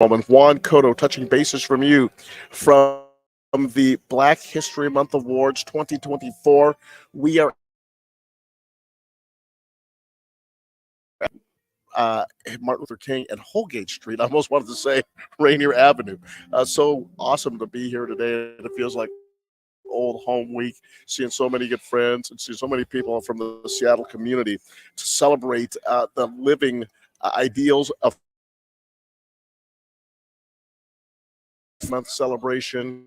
And Juan Cotto touching bases from you from the Black History Month Awards 2024. We are uh, Martin Luther King and Holgate Street. I almost wanted to say Rainier Avenue. So awesome to be here today. It feels like old home week, seeing so many good friends and seeing so many people from the Seattle community to celebrate the living ideals of month celebration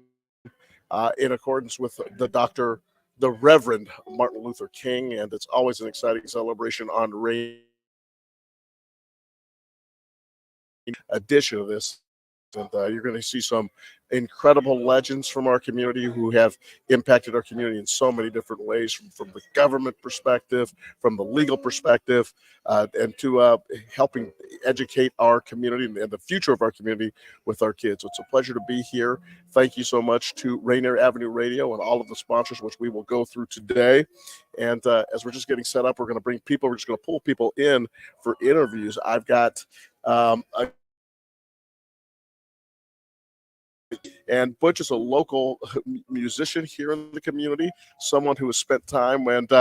in accordance with the Reverend Martin Luther King. And it's always an exciting celebration on Rain edition of this. And you're going to see some incredible legends from our community who have impacted our community in so many different ways, from the government perspective, from the legal perspective, and to helping educate our community and the future of our community with our kids. So it's a pleasure to be here. Thank you so much to Rainier Avenue Radio and all of the sponsors, which we will go through today. And as we're just getting set up, we're just going to pull people in for interviews. I've got and Butch is a local musician here in the community, someone who has spent time. And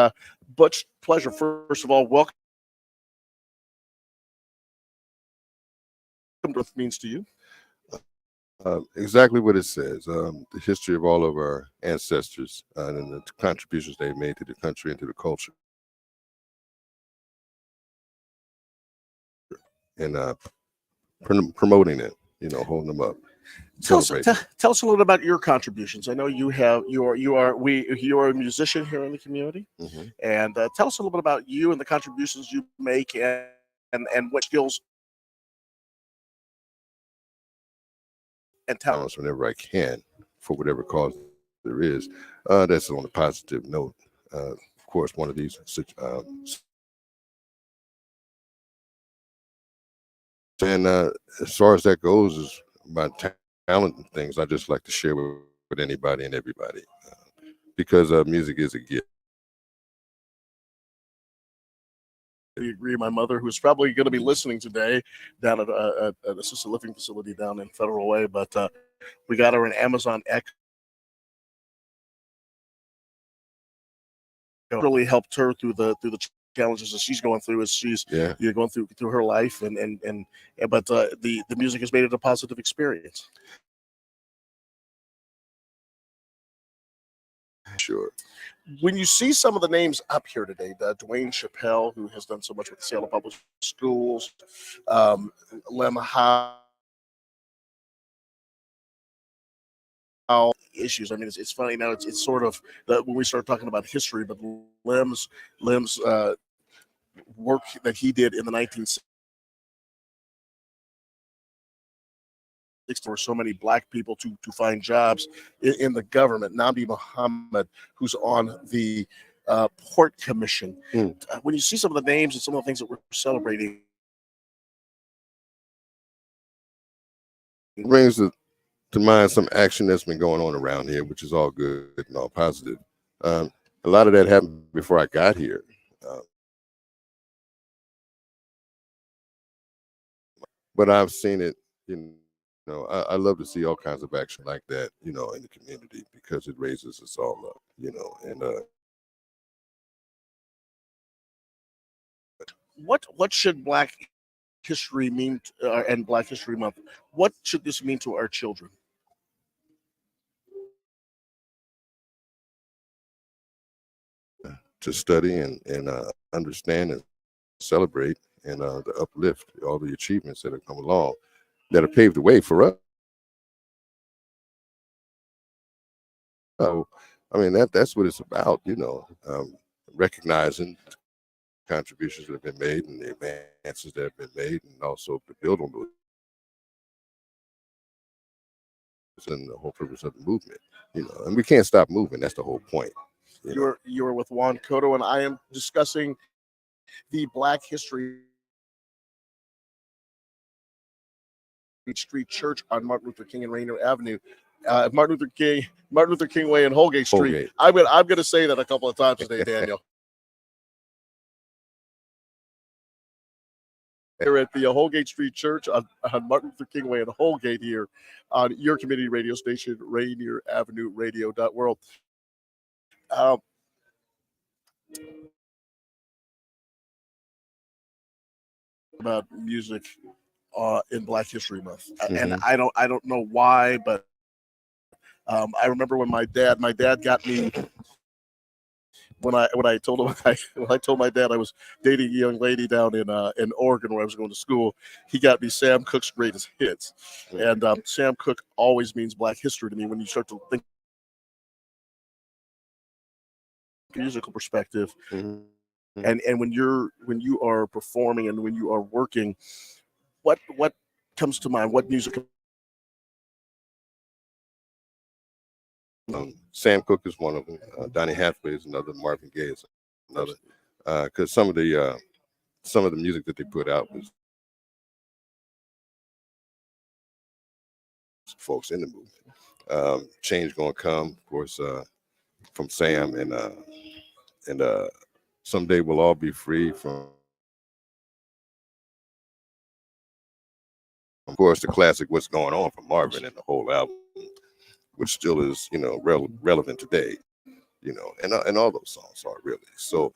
Butch, pleasure. First of all, welcome to what it means to you. Exactly what it says. The history of all of our ancestors and the contributions they've made to the country and to the culture. And promoting it, holding them up. Tell us a little bit about your contributions. I know you are a musician here in the community, and tell us a little bit about you and the contributions you make and what skills and talents whenever I can for whatever cause there is. That's on a positive note. Of course, one of these and as far as that goes, is my talent and things I just like to share with anybody and everybody, because music is a gift. I agree. My mother, who's probably going to be listening today down at an assisted living facility down in Federal Way, but we got her an Amazon Echo. Really helped her through the challenges that she's going through as she's going through her life, but the music has made it a positive experience. Sure. When you see some of the names up here today, Dwane Chappelle, who has done so much with the Seattle Public Schools, Lembhard issues. I mean, it's funny now. It's sort of when we start talking about history, but Lem's work that he did in the 1960s. There were so many black people to find jobs in the government. Mohamed, who's on the Port Commission. When you see some of the names and some of the things that we're celebrating, it brings to mind some action that's been going on around here, which is all good and all positive. A lot of that happened before I got here. But I've seen it, I love to see all kinds of action like that, in the community, because it raises us all up, and what should Black History mean and Black History Month? What should this mean to our children? To study and understand and celebrate and to uplift all the achievements that have come along, that have paved the way for us. So, I mean, that's what it's about, recognizing contributions that have been made and the advances that have been made, and also to build on those. And the whole purpose of the movement, and we can't stop moving. That's the whole point. You're with Juan Cotto, and I am discussing the Black History Street Church on Martin Luther King and Rainier Avenue. Martin Luther King Way and Holgate Street. Holgate. I'm going to say that a couple of times today, Daniel. Here at the Holgate Street Church on Martin Luther King Way in Holgate here on your community radio station, Rainier Avenue Radio World. About music in Black History Month, and I don't know why, but I remember when my dad got me. When I told him when I told my dad I was dating a young lady down in Oregon where I was going to school, he got me Sam Cooke's Greatest Hits, and Sam Cooke always means Black history to me when you start to think musical perspective, and when you are performing and when you are working, what comes to mind? What music? Sam Cooke is one of them. Donny Hathaway is another. Marvin Gaye is another. Because some of the music that they put out was folks in the movement. Change Gonna Come, of course, from Sam, and Someday We'll All Be Free from, of course, the classic What's Going On from Marvin and the whole album, which still is, relevant today, and all those songs are really. So,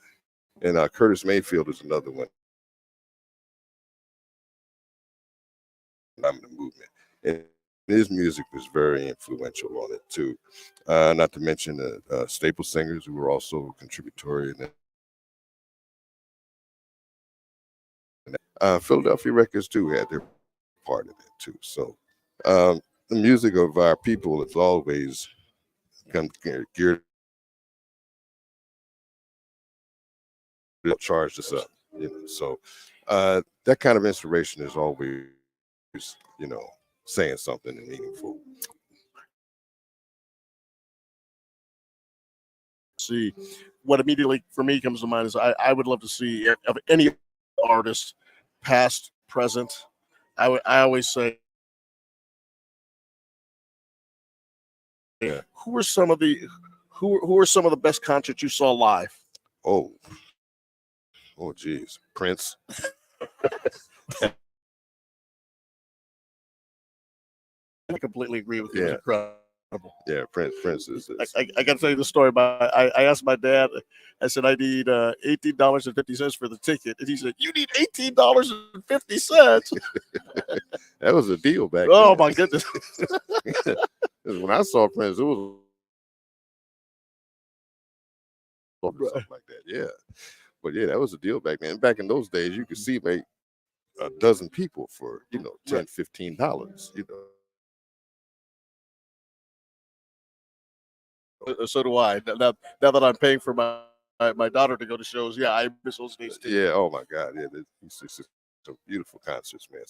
and Curtis Mayfield is another one. I'm in the movement, and his music was very influential on it too. Not to mention the staple singers who were also contributory in it. Philadelphia Records too had their part in it too. So the music of our people is always geared, charged us up. So that kind of inspiration is always, saying something meaningful. See, what immediately for me comes to mind is I would love to see of any artist, past, present. I always say, who are some of the best concerts you saw live? Oh geez, Prince. I completely agree with you. Yeah. Incredible. Yeah, Prince is. I got to tell you the story about. I asked my dad. I said I need $18.50 for the ticket, and he said, "You need $18.50." That was a deal back then. Oh my goodness! When I saw Prince, it was something like that. Yeah, but yeah, that was a deal back then. Back in those days, you could see like a dozen people for $10, $15. So do I. Now that I'm paying for my daughter to go to shows, yeah, I miss those days too. Yeah. Oh my God. Yeah. It's some beautiful concerts, man.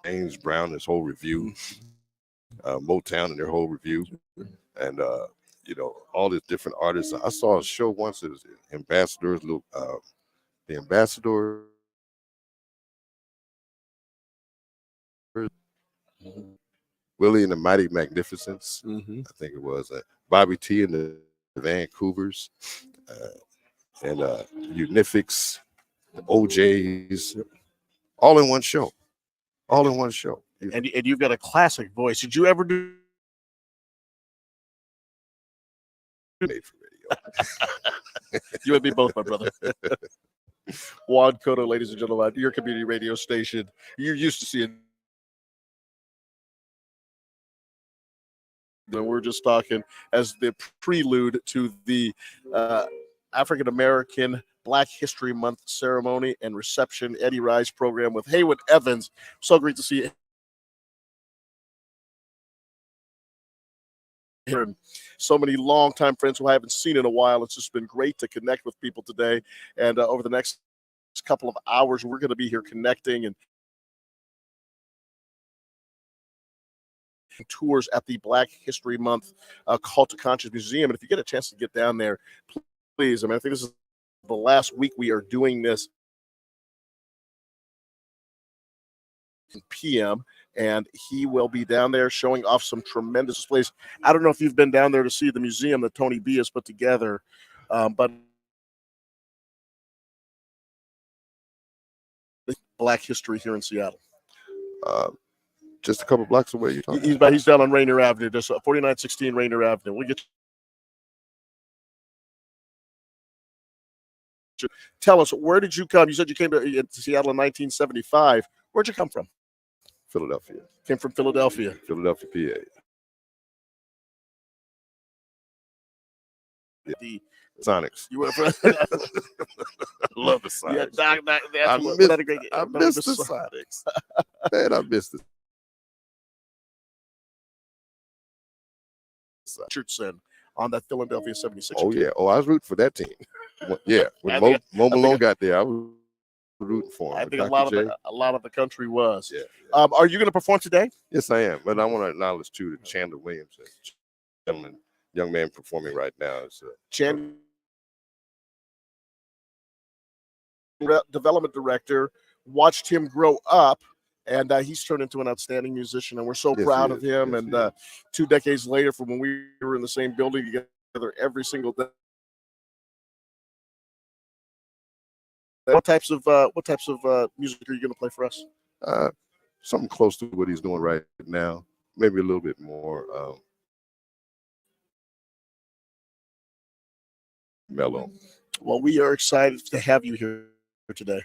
James Brown, his whole review, Motown and their whole review, and all these different artists. I saw a show once. It was Ambassadors, the Ambassador. Willie and the Mighty Magnificents. I think it was Bobby T and the Vancouvers, and Unionists, the OJs, all in one show. All in one show. And you've got a classic voice. Did you ever do? Made for radio. You and me both, my brother. Juan Cotto, ladies and gentlemen, your community radio station. You're used to seeing. We're just talking as the prelude to the African American Black History Month ceremony and reception Eddie Rise program with Haywood Evans. So great to see you here. And so many longtime friends who I haven't seen in a while. It's just been great to connect with people today. And over the next couple of hours, we're going to be here connecting and tours at the Black History Month Call to Conscience Museum. And if you get a chance to get down there, please. I think this is the last week we are doing this p.m. and he will be down there showing off some tremendous displays. I don't know if you've been down there to see the museum that Tony B has put together, but Black history here in Seattle? Just a couple blocks away. He's down on Rainier Avenue, just 4916 Rainier Avenue. We'll get you. Tell us, where did you come? You said you came to Seattle in 1975. Where'd you come from? Philadelphia. Came from Philadelphia. Philadelphia, PA. Yeah. The Sonics. You were from Love the Sonics. Yeah, I miss the Sonics. Man, I miss the Richardson on that Philadelphia 76. Oh, yeah. Oh, I was rooting for that team. Yeah. When Mo Malone got there, I was rooting for him. I think a lot of the country was. Yeah. Are you going to perform today? Yes, I am. But I want to acknowledge, too, that Chandler Williams, gentleman, young man performing right now. Is development director, watched him grow up, and he's turned into an outstanding musician, and we're so proud of him. Yes, and 2 decades later, from when we were in the same building together every single day. What types of music are you going to play for us? Something close to what he's doing right now, maybe a little bit more mellow. Well, we are excited to have you here today.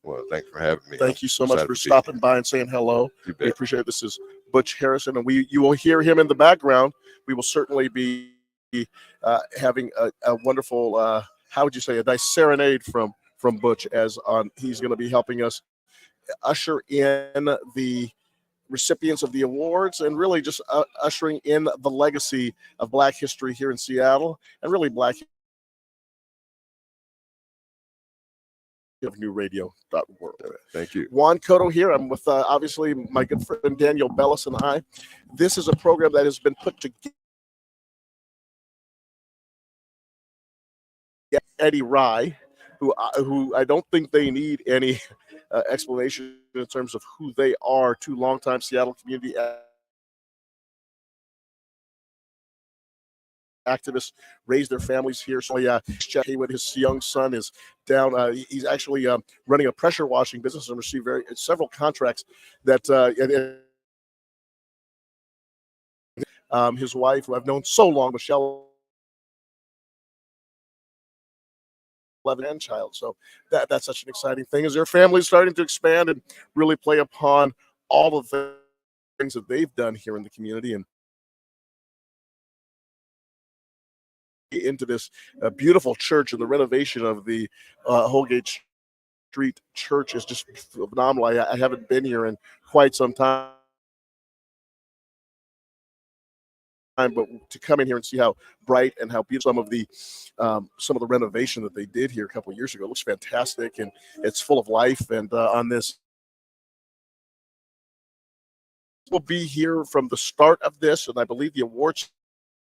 Well, thanks for having me. Thank you so much for stopping by and saying hello. We appreciate it. This is Butch Harrison, and you will hear him in the background. We will certainly be having a wonderful, how would you say, a nice serenade from Butch as he's going to be helping us usher in the recipients of the awards and really just ushering in the legacy of Black history here in Seattle and really Black of newradio.org. Thank you. Juan Cotto here. I'm with obviously my good friend Daniel Bellis and I. This is a program that has been put together. Eddie Rye, who I don't think they need any explanation in terms of who they are. 2 longtime Seattle community activists, raised their families here. So Jeff Haywood, his young son, is down. He's actually running a pressure washing business and received several contracts that his wife, who I've known so long, Michelle, 11 child. So that's such an exciting thing. As their family is starting to expand and really play upon all of the things that they've done here in the community and into this beautiful church, and the renovation of the Holgate Street Church is just phenomenal. I haven't been here in quite some time, but to come in here and see how bright and how beautiful some of the renovation that they did here a couple of years ago, it looks fantastic, and it's full of life. And on this, we'll be here from the start of this, and I believe the awards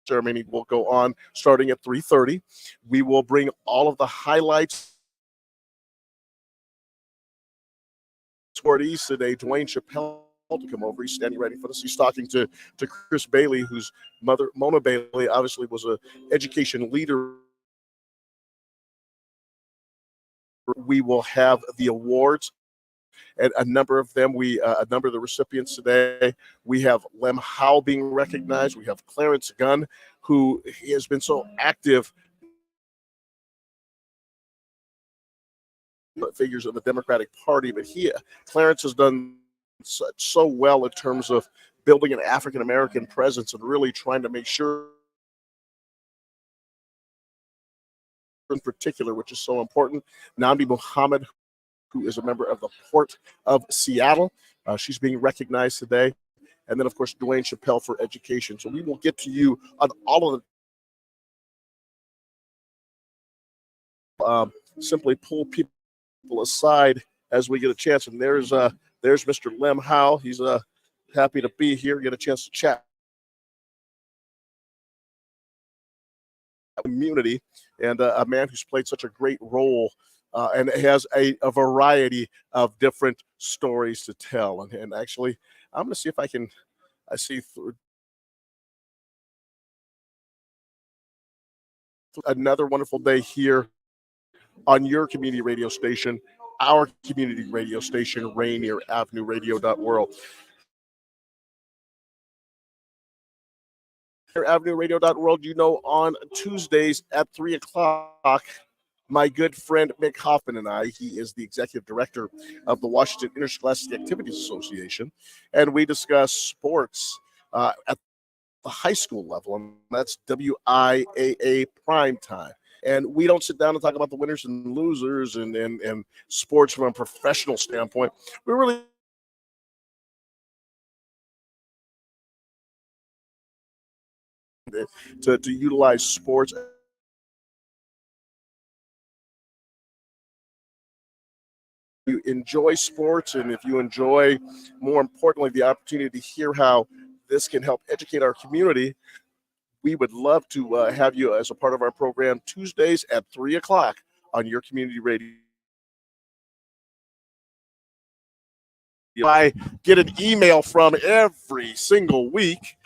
ceremony will go on starting at 3:30. We will bring all of the highlights toward east today. Dwane Chappelle to come over. He's standing ready for us. He's talking to Chris Bailey, whose mother, Mona Bailey, obviously was an education leader. We will have the awards, and a number of them. A number of the recipients today. We have Howell being recognized. We have Clarence Gunn, who has been so active figures of the Democratic Party, but Clarence has done so well in terms of building an African American presence and really trying to make sure, in particular, which is so important. Hamdi Mohamed, who is a member of the Port of Seattle. She's being recognized today. And then, of course, Dwane Chappelle for education. So we will get to you on all of the simply pull people aside as we get a chance. And there's Mr. Lem Howell. He's happy to be here, get a chance to chat. Community, and a man who's played such a great role and has a variety of different stories to tell. And actually, I'm going to see if I see through another wonderful day here on your community radio station. our community radio station, Rainier Avenue Radio.world. Avenue Radio.world, on Tuesdays at 3 o'clock, my good friend Mick Hoffman and I, he is the executive director of the Washington Interscholastic Activities Association, and we discuss sports at the high school level, and that's WIAA prime time. And we don't sit down and talk about the winners and losers and sports from a professional standpoint. We really to utilize sports. You enjoy sports, and if you enjoy, more importantly, the opportunity to hear how this can help educate our community, we would love to have you as a part of our program Tuesdays at 3 o'clock on your community radio. I get an email from every single week,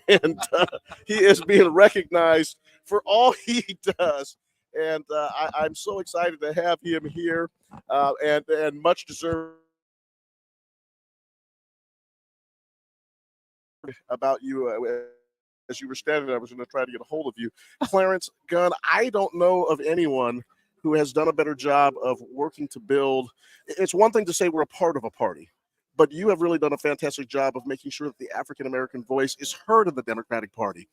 and he is being recognized for all he does. And I'm so excited to have him here, and much deserved about you. As you were standing there, I was going to try to get a hold of you. Clarence Gunn, I don't know of anyone who has done a better job of working to build. It's one thing to say we're a part of a party, but you have really done a fantastic job of making sure that the African-American voice is heard in the Democratic Party.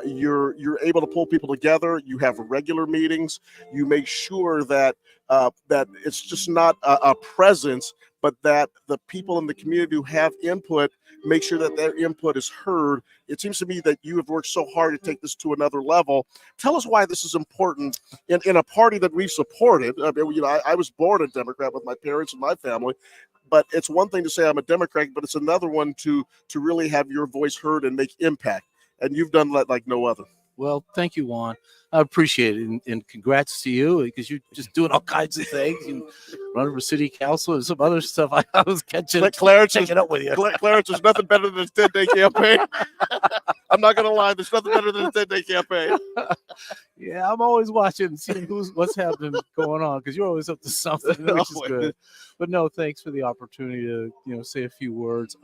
You're able to pull people together. You have regular meetings. You make sure that that it's just not a presence, but that the people in the community who have input make sure that their input is heard. It seems to me that you have worked so hard to take this to another level. Tell us why this is important in a party that we've supported. I mean, I was born a Democrat with my parents and my family, but it's one thing to say I'm a Democrat, but it's another one to really have your voice heard and make impact. And you've done that like no other. Well, thank you, Juan. I appreciate it. And congrats to you, because you're just doing all kinds of things. You run for city council and some other stuff. I was checking up with you. Clarence, there's nothing better than a 10-day campaign. I'm not going to lie. There's nothing better than a 10-day campaign. Yeah, I'm always watching and seeing what's happening going on, because you're always up to something, which is good. But no, thanks for the opportunity to say a few words.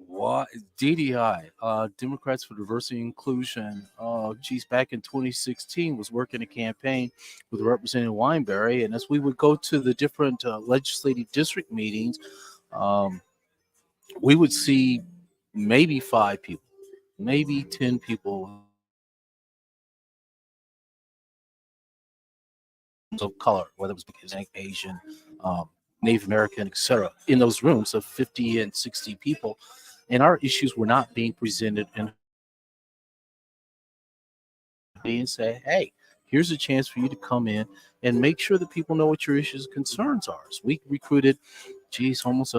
What DDI, Democrats for Diversity and Inclusion. Back in 2016, was working a campaign with Representative Weinberry, and as we would go to the different legislative district meetings, we would see maybe 5 people, maybe 10 people of color, whether it was Hispanic, Asian, Native American, etc., in those rooms of 50 and 60 people, and our issues were not being presented and say, hey, here's a chance for you to come in and make sure that people know what your issues and concerns are. So we recruited, almost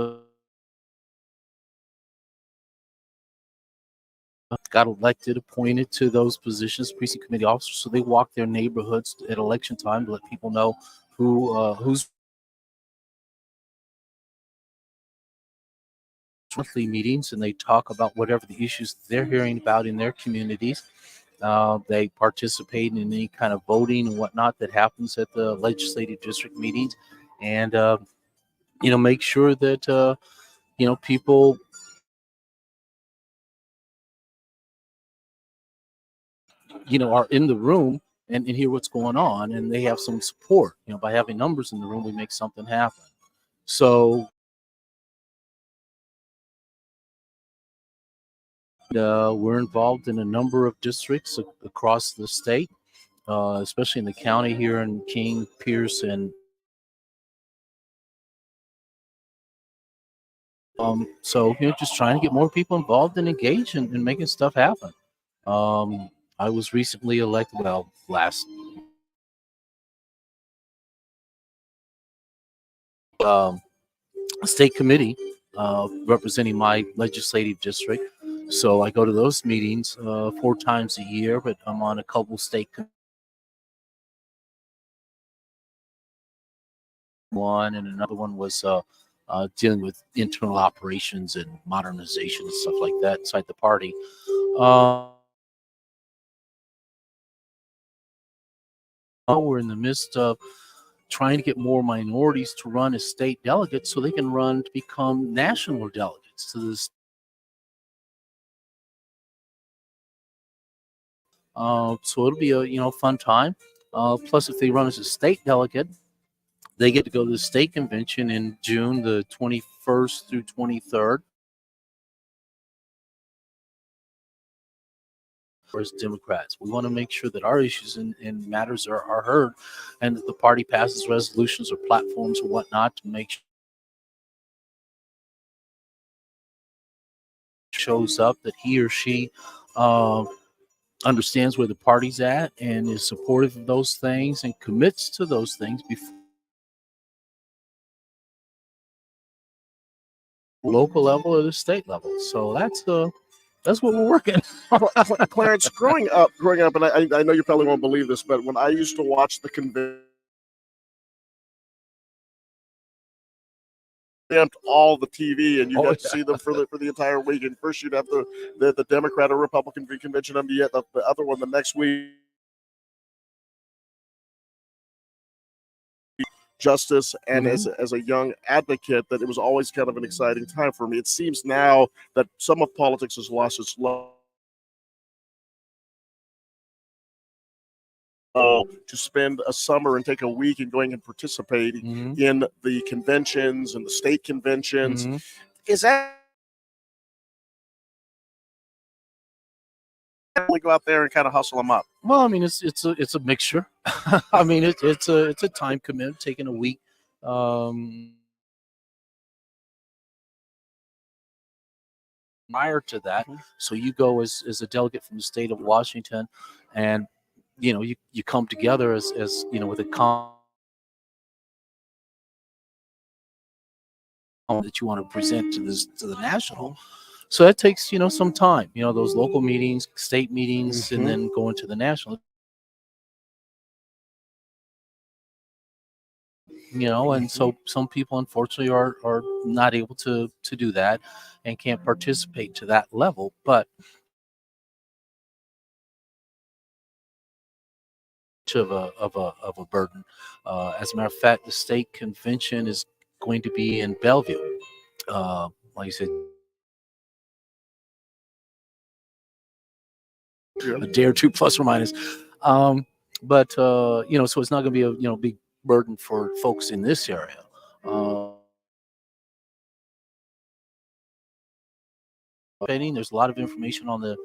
got elected, appointed to those positions, precinct committee officers, so they walk their neighborhoods at election time to let people know who's monthly meetings, and they talk about whatever the issues they're hearing about in their communities. They participate in any kind of voting and whatnot that happens at the legislative district meetings, and make sure that people are in the room and hear what's going on, and they have some support. By having numbers in the room, we make something happen. So we're involved in a number of districts across the state, especially in the county here in King, Pierce, and just trying to get more people involved and engaged and making stuff happen. I was recently elected, last state committee representing my legislative district. So I go to those meetings 4 times a year, but I'm on a couple state one, and another one was dealing with internal operations and modernization and stuff like that inside the party. We're in the midst of trying to get more minorities to run as state delegates so they can run to become national delegates to this. So it'll be a fun time. Plus, if they run as a state delegate, they get to go to the state convention in June, the 21st through 23rd. As Democrats, we want to make sure that our issues and matters are heard, and that the party passes resolutions or platforms or whatnot to make sure shows up that he or she understands where the party's at and is supportive of those things and commits to those things before local level or the state level. So that's what we're working. Clarence, growing up, and I know you probably won't believe this, but when I used to watch the convention, all the TV, and you got to see them for the entire week. And first, you'd have the Democrat or Republican convention, and the other one the next week. Justice, and as a young advocate, that it was always kind of an exciting time for me. It seems now that some of politics has lost its love to spend a summer and take a week and going and participating in the conventions and the state conventions. Is that we go out there and kind of hustle them up? Well, I mean, it's a mixture. I mean, it's a time commitment, taking a week. Prior to that, so you go as a delegate from the state of Washington, and you come together as with a that you want to present to the national. So that takes some time. Those local meetings, state meetings, and then going to the national. And so some people unfortunately are not able to do that and can't participate to that level, but of a burden. As a matter of fact, the state convention is going to be in Bellevue, like I said, a day or two plus or minus. But so it's not going to be a big burden for folks in this area. There's a lot of information on the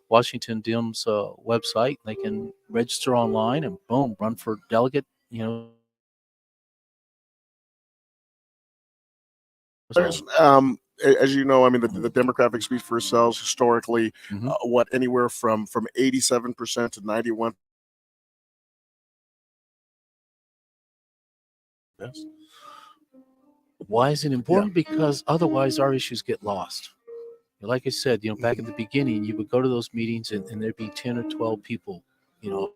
Washington Dem's website. They can register online and boom, run for delegate. As you know, I mean, the demographics speak for ourselves historically. Anywhere from 87% to 91%. Yes. Why is it important? Because otherwise our issues get lost. Like I said, back in the beginning, you would go to those meetings and there'd be 10 or 12 people, Are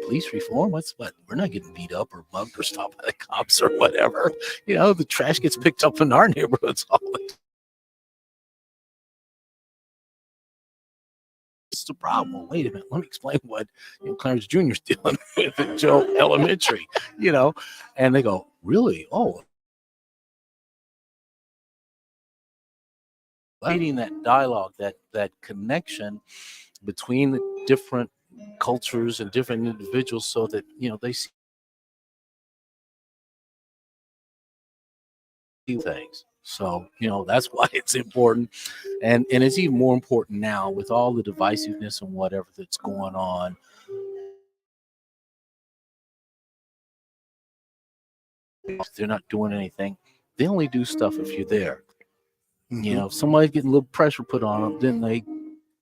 police reform? What? We're not getting beat up or mugged or stopped by the cops or whatever. The trash gets picked up in our neighborhoods all the time. It's the problem. Well, wait a minute. Let me explain what Clarence Jr. is dealing with at Joe Elementary. And they go, really? Oh. Creating that dialogue, that connection between the different cultures and different individuals, so that they see things. So that's why it's important, and it's even more important now with all the divisiveness and whatever that's going on. If they're not doing anything, they only do stuff if you're there. If somebody's getting a little pressure put on them, then they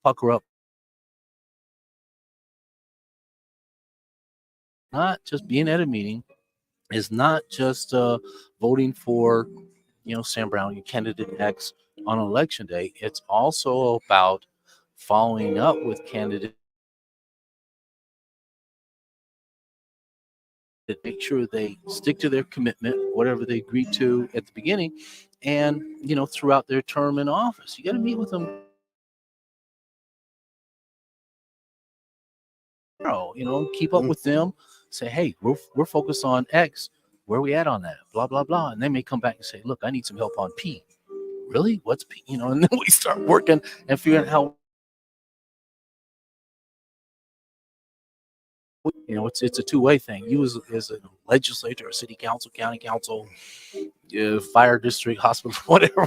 pucker up. Not just being at a meeting is not just voting for, Sam Brown, your candidate X on election day. It's also about following up with candidates to make sure they stick to their commitment, whatever they agreed to at the beginning, and throughout their term in office. You got to meet with them. keep up with them. Say, hey, we're focused on X. Where are we at on that? Blah blah blah. And they may come back and say, look, I need some help on P. Really? What's P? And then we start working and figuring out how. It's a two-way thing. You as a legislator, or city council, county council, fire district, hospital, whatever.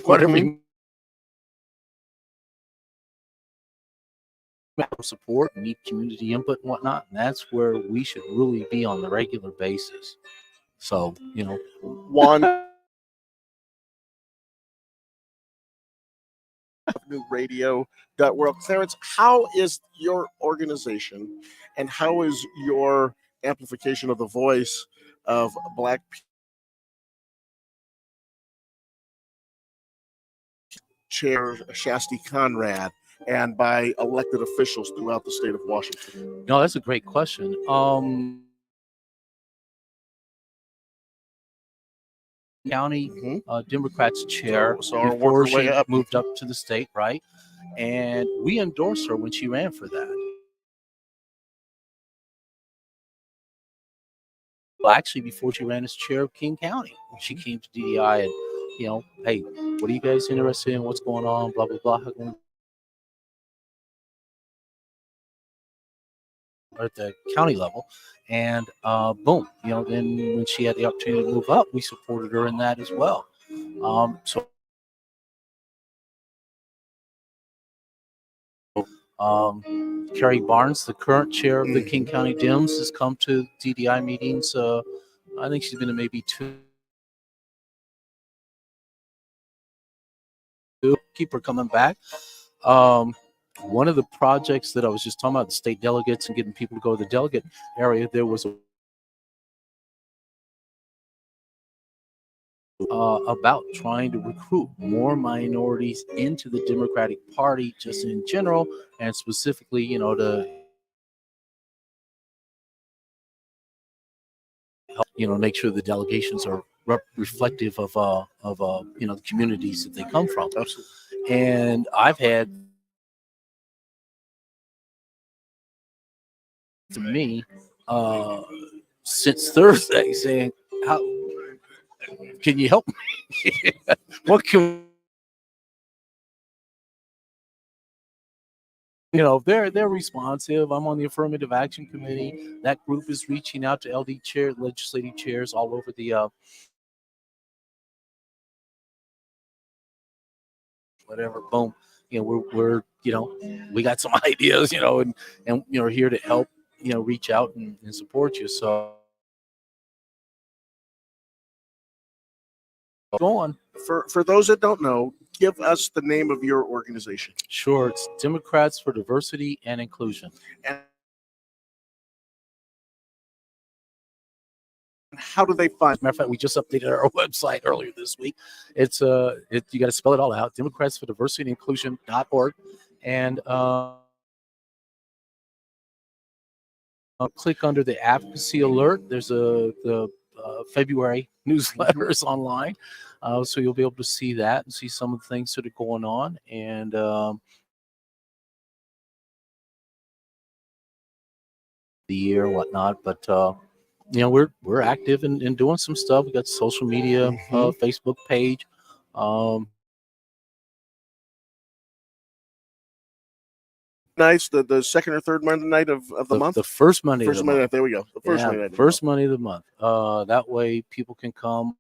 Support, need community input and whatnot, and that's where we should really be on the regular basis. So, One New Radio World. Clarence, how is your organization and how is your amplification of the voice of Black people? Chair Shasti Conrad and by elected officials throughout the state of Washington? No, that's a great question. County Democrats chair before she moved up to the state, right? And we endorsed her when she ran for that. Well, actually, before she ran as chair of King County, she came to DDI and, hey, what are you guys interested in? What's going on? Blah, blah, blah. At the county level. And boom, then when she had the opportunity to move up, we supported her in that as well. Carrie Barnes, the current chair of the King County Dems, has come to DDI meetings. I think she's been to maybe 2. Keep her coming back. One of the projects that I was just talking about, the state delegates and getting people to go to the delegate area, there was about trying to recruit more minorities into the Democratic Party, just in general, and specifically, to help, make sure the delegations are reflective of the communities that they come from. Absolutely. And I've had to me since Thursday saying, how can you help me? What can they're responsive. I'm on the affirmative action committee. That group is reaching out to LD legislative chairs all over the whatever. Boom. We're we got some ideas, and we're here to help, reach out and support you. So go on. For those that don't know, give us the name of your organization. Sure. It's Democrats for Diversity and Inclusion. And how do they find? As a matter of fact, we just updated our website earlier this week. It's you got to spell it all out. Democrats for Diversity and Inclusion.org. And click under the advocacy alert. There's the February newsletters online. So you'll be able to see that and see some of the things that are going on. And the year, whatnot. But we're active in doing some stuff. We got social media, Facebook page. Nights, the second or third Monday night of the month? The first Monday of the month. Night. There we go. The first Monday night. First Monday of the month. That way people can come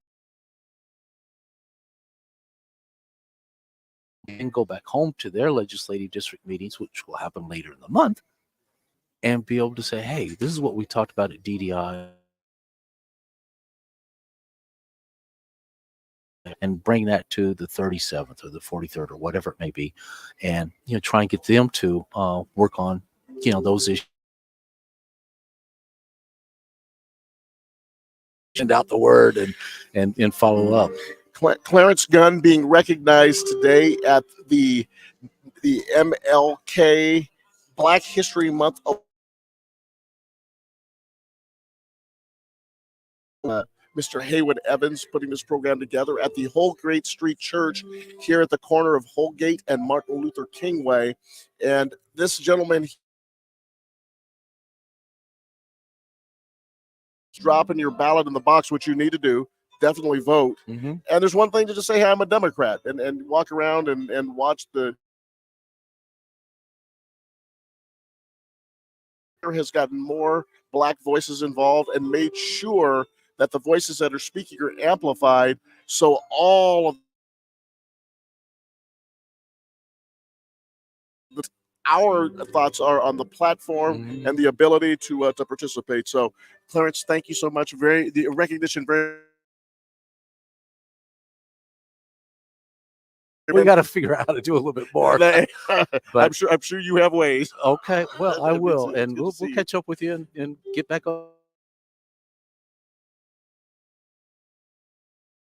and go back home to their legislative district meetings, which will happen later in the month, and be able to say, hey, this is what we talked about at DDI. And bring that to the 37th or the 43rd or whatever it may be, and try and get them to work on those issues. Send out the word and follow up. Clarence Gunn being recognized today at the MLK Black History Month. Mr. Haywood Evans putting this program together at the Holgate Street Church here at the corner of Holgate and Martin Luther King Way. And this gentleman dropping your ballot in the box, which you need to do. Definitely vote. Mm-hmm. And there's one thing to just say, hey, I'm a Democrat, and walk around and watch the has gotten more Black voices involved and made sure that the voices that are speaking are amplified. So all of our thoughts are on the platform and the ability to participate. So, Clarence, thank you so much. The recognition. We got to figure out how to do a little bit more. I'm sure you have ways. Okay, well, I will, and we'll catch up with you and get back on.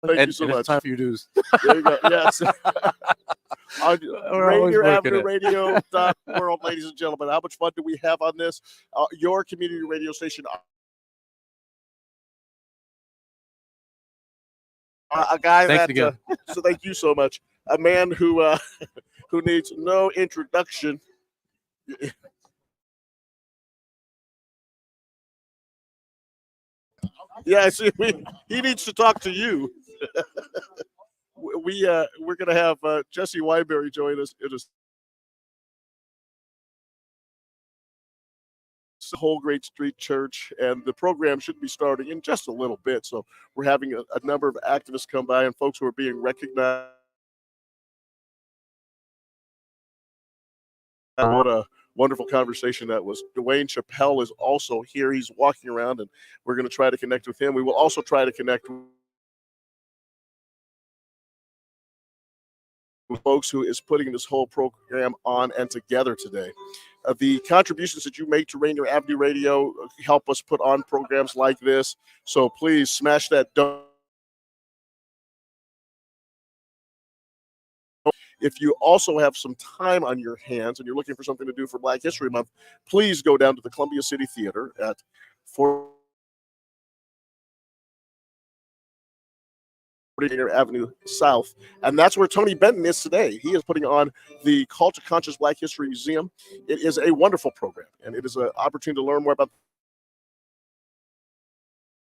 Thank you so much. It's time for your news. There you go. Yes. On Rainier Avenue Radio World, ladies and gentlemen. How much fun do we have on this? Your community radio station. A guy so thank you so much. A man who needs no introduction. Yeah, see, he needs to talk to you. We're gonna have Jesse Weinberry join us in a Holgate Street Church, and the program should be starting in just a little bit. So we're having a number of activists come by and folks who are being recognized. What a wonderful conversation that was. Dwane Chappelle is also here. He's walking around, and we're going to try to connect with him. We will also try to connect with folks who is putting this whole program on and together today. The contributions that you make to Rainier Avenue Radio help us put on programs like this. So please smash that donate. If you also have some time on your hands and you're looking for something to do for Black History Month, please go down to the Columbia City Theater at 4 Rainier Avenue South. And that's where Tony Benton is today. He is putting on the Call to Conscious Black History Museum. It is a wonderful program, and it is an opportunity to learn more about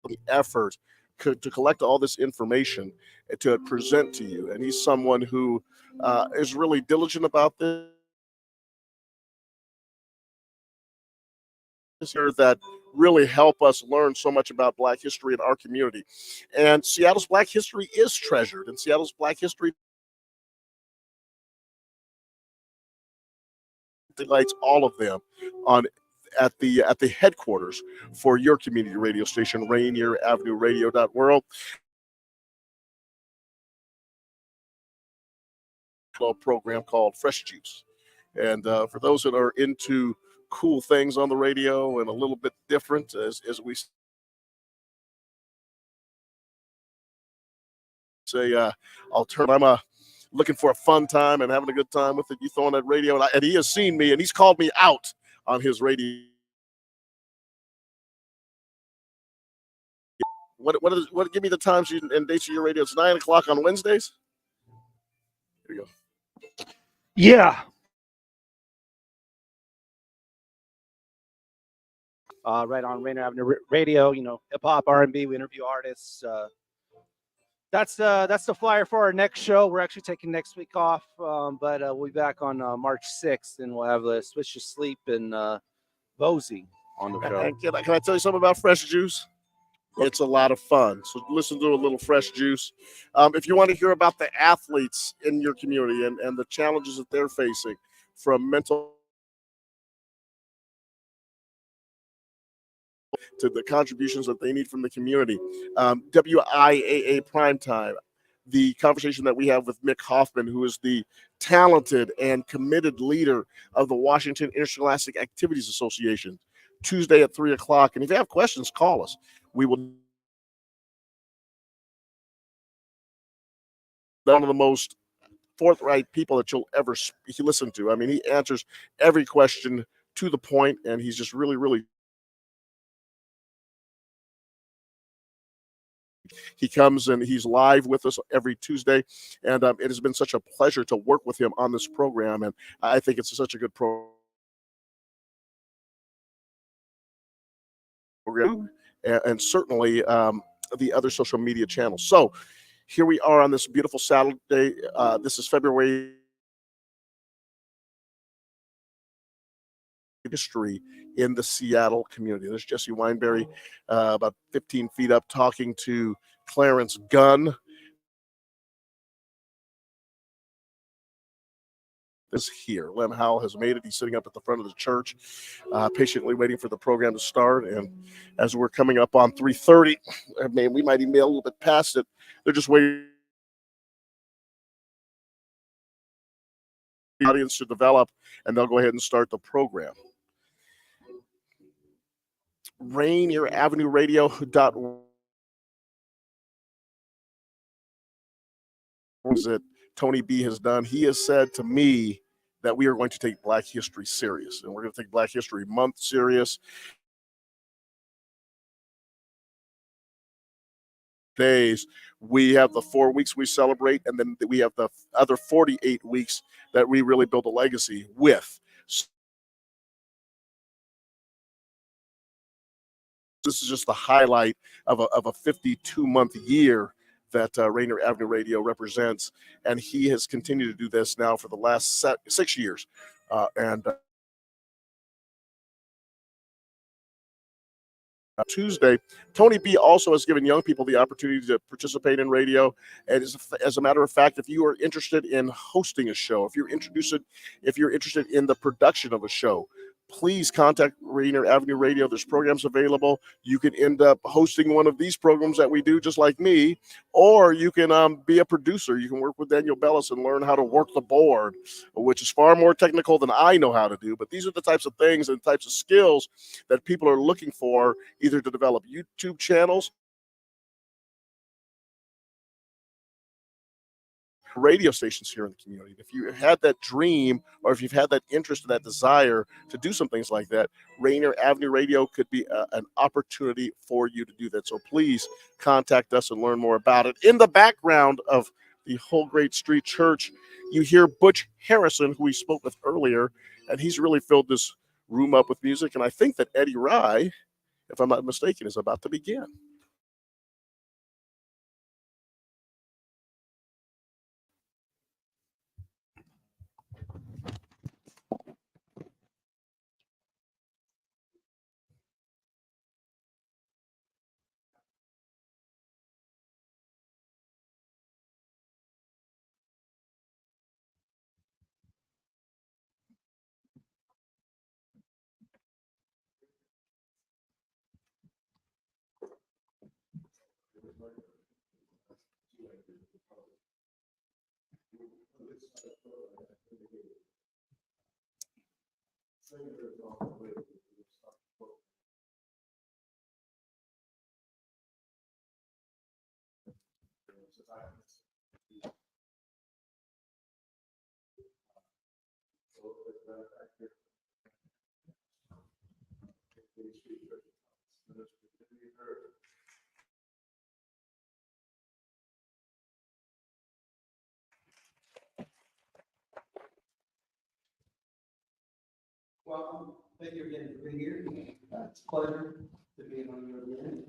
the effort to collect all this information to present to you. And he's someone who is really diligent about this. That really help us learn so much about Black history in our community. And Seattle's Black history is treasured, and Seattle's Black history delights all of them at the headquarters for your community radio station, Rainier Avenue Radio.world. Program called Fresh Juice. And for those that are into cool things on the radio and a little bit different, as we say, I'm looking for a fun time and having a good time with it. You throw on that radio, and he has seen me, and he's called me out on his radio. What? Give me the times and dates of your radio. It's 9 o'clock on Wednesdays. Here you go. Yeah. Right on Rainier Avenue Radio, hip hop, R&B. We interview artists. That's the flyer for our next show. We're actually taking next week off, but we'll be back on March 6th, and we'll have Switch to Sleep and Bozy on the show. Can I tell you something about Fresh Juice? It's a lot of fun. So listen to a little Fresh Juice. If you want to hear about the athletes in your community and the challenges that they're facing, from mental to the contributions that they need from the community, WIAA Primetime, the conversation that we have with Mick Hoffman, who is the talented and committed leader of the Washington Interscholastic Activities Association, Tuesday at 3 o'clock. And if you have questions, call us. We will. One of the most forthright people that you'll ever listen to. I mean, he answers every question to the point, and he's just really, really. He comes and he's live with us every Tuesday, and it has been such a pleasure to work with him on this program, and I think it's such a good program. and certainly the other social media channels. So here we are on this beautiful Saturday. This is February history in the Seattle community. There's Jesse Weinberry, about 15 feet up, talking to Clarence Gunn. Is here. Lem Howell has made it. He's sitting up at the front of the church, patiently waiting for the program to start. And as we're coming up on 3:30, I mean, we might even be a little bit past it. They're just waiting for the audience to develop, and they'll go ahead and start the program. Rainier Avenue Radio that Tony B has done. He has said to me that we are going to take Black History serious, and we're going to take Black History Month serious. Days, we have the 4 weeks we celebrate, and then we have the other 48 weeks that we really build a legacy with. This is just the highlight of a 52-month year that Rainier Avenue Radio represents, and he has continued to do this now for the last 6 years. Tuesday, Tony B also has given young people the opportunity to participate in radio. And as a matter of fact, if you are interested in hosting a show, if you're interested in the production of a show, please contact Rainier Avenue Radio. There's programs available. You can end up hosting one of these programs that we do, just like me, or you can be a producer. You can work with Daniel Bellis and learn how to work the board, which is far more technical than I know how to do. But these are the types of things and types of skills that people are looking for, either to develop YouTube channels, radio stations here in the community. If you had that dream, or if you've had that interest and that desire to do some things like that, Rainier Avenue Radio could be an opportunity for you to do that. So please contact us and learn more about it. In the background of the Holgate Street Church, you hear Butch Harrison, who we spoke with earlier, and he's really filled this room up with music. And I think that Eddie Rye, if I'm not mistaken, is about to begin. Welcome. Thank you again for being here. It's a pleasure to be among you again.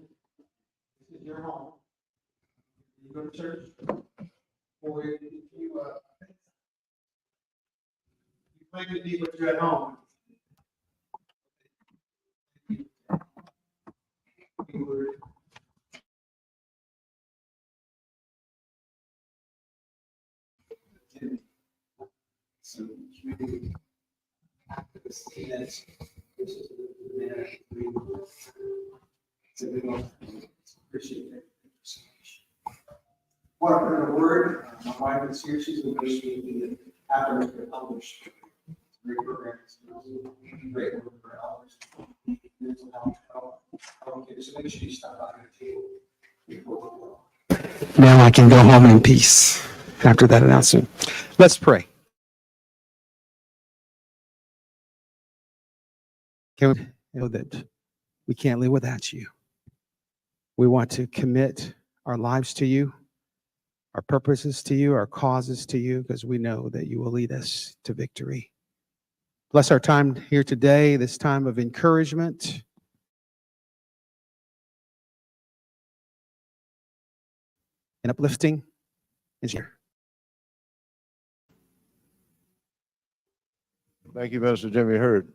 This is your home. You go to church, or if you claim to be what you're at home. So, appreciate it. Want to put in a word? My wife is here. She's going to be the after the published. Great program. Great work for elders. Mental health. Okay, so make sure you stop by the table. Now I can go home in peace after that announcement. Let's pray. Can we know that we can't live without you? We want to commit our lives to you, our purposes to you, our causes to you, because we know that you will lead us to victory. Bless our time here today, this time of encouragement, and uplifting and share. Thank you, Minister Jimmy Hurd.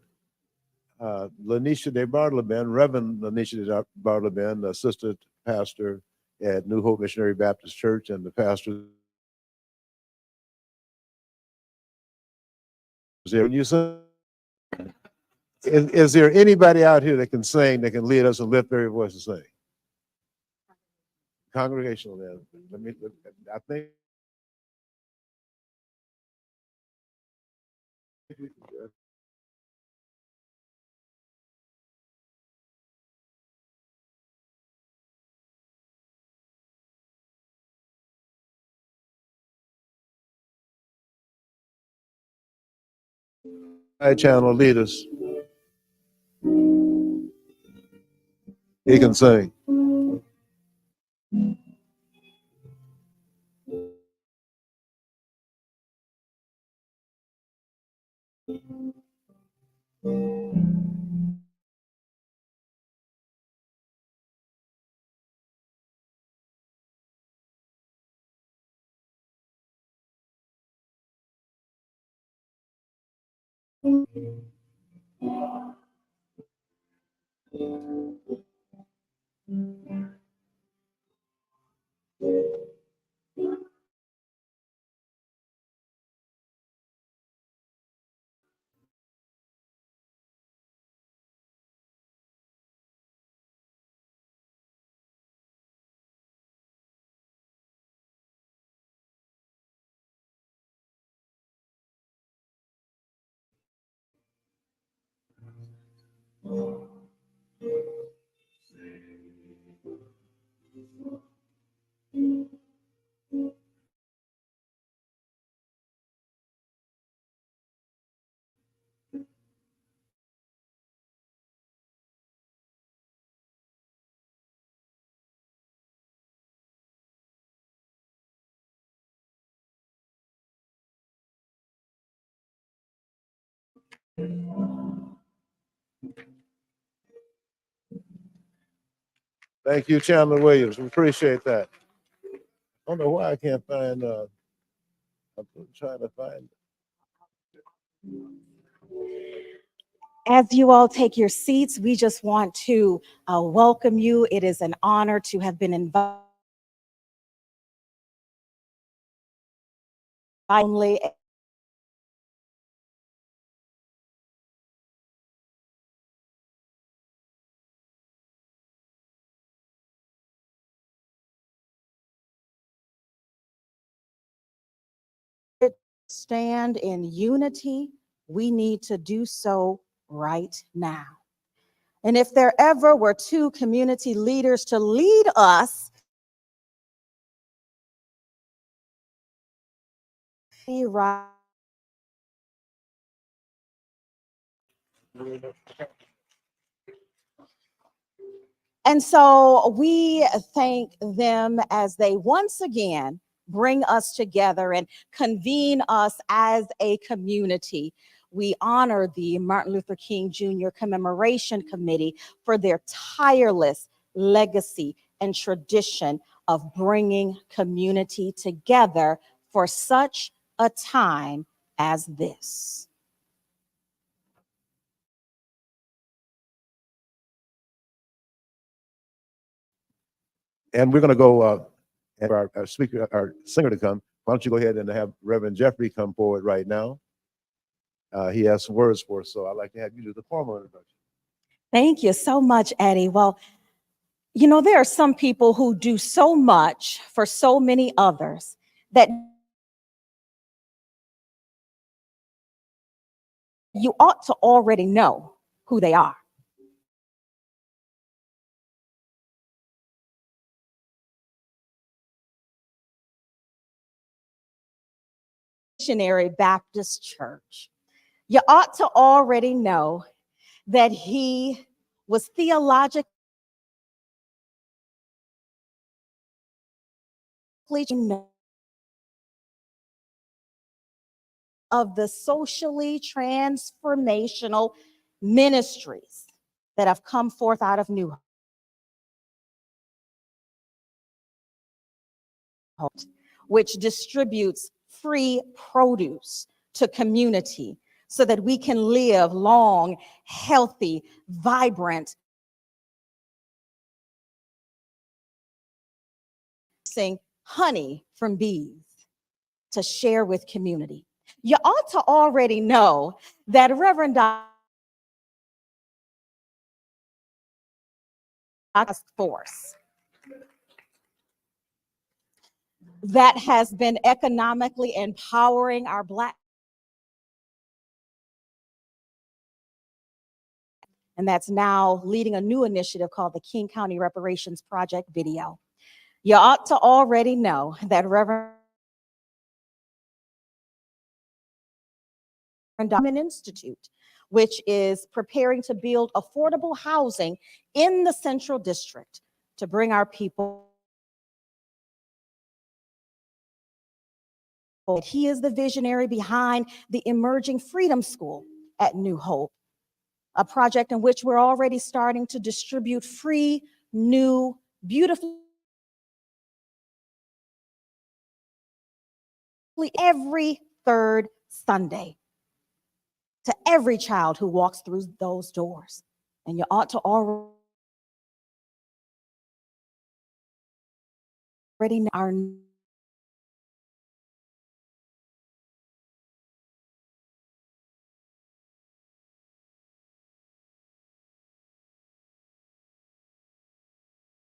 Lanisha de Bartleben, Reverend Lanisha de Bartleben, assistant pastor at New Hope Missionary Baptist Church and the pastor. Is there anybody out here that can sing, that can lead us and lift their voice and sing? Congregational, then. I think. Channel leaders. He can sing. Thank you, Chandler Williams. We appreciate that. I don't know why I can't find. I'm trying to find. As you all take your seats, we just want to welcome you. It is an honor to have been invited. Stand in unity, we need to do so right now. And if there ever were two community leaders to lead us, right. And so we thank them as they once again bring us together and convene us as a community. We honor the Martin Luther King Jr. Commemoration Committee for their tireless legacy and tradition of bringing community together for such a time as this. And we're going to go and our speaker, our singer to come. Why don't you go ahead and have Reverend Jeffrey come forward right now? He has some words for us, so I'd like to have you do the formal introduction. Thank you so much, Eddie. Well, you know, there are some people who do so much for so many others that you ought to already know who they are. Missionary Baptist Church. You ought to already know that he was theologically of the socially transformational ministries that have come forth out of New Hope. which distributes free produce to community so that we can live long, healthy, vibrant, honey from bees to share with community. You ought to already know that Reverend Task Force that has been economically empowering our Black, and that's now leading a new initiative called the King County Reparations Project Video. You ought to already know that Reverend Institute, which is preparing to build affordable housing in the Central District to bring our people. He is the visionary behind the Emerging Freedom School at New Hope, a project in which we're already starting to distribute free, new, beautiful every third Sunday to every child who walks through those doors. And you ought to already know our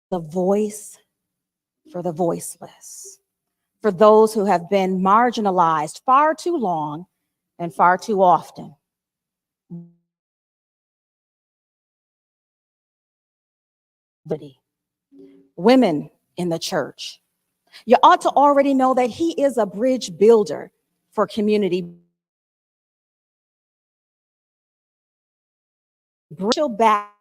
the voice for the voiceless, for those who have been marginalized far too long and far too often. Women in the church. You ought to already know that he is a bridge builder for community. Back,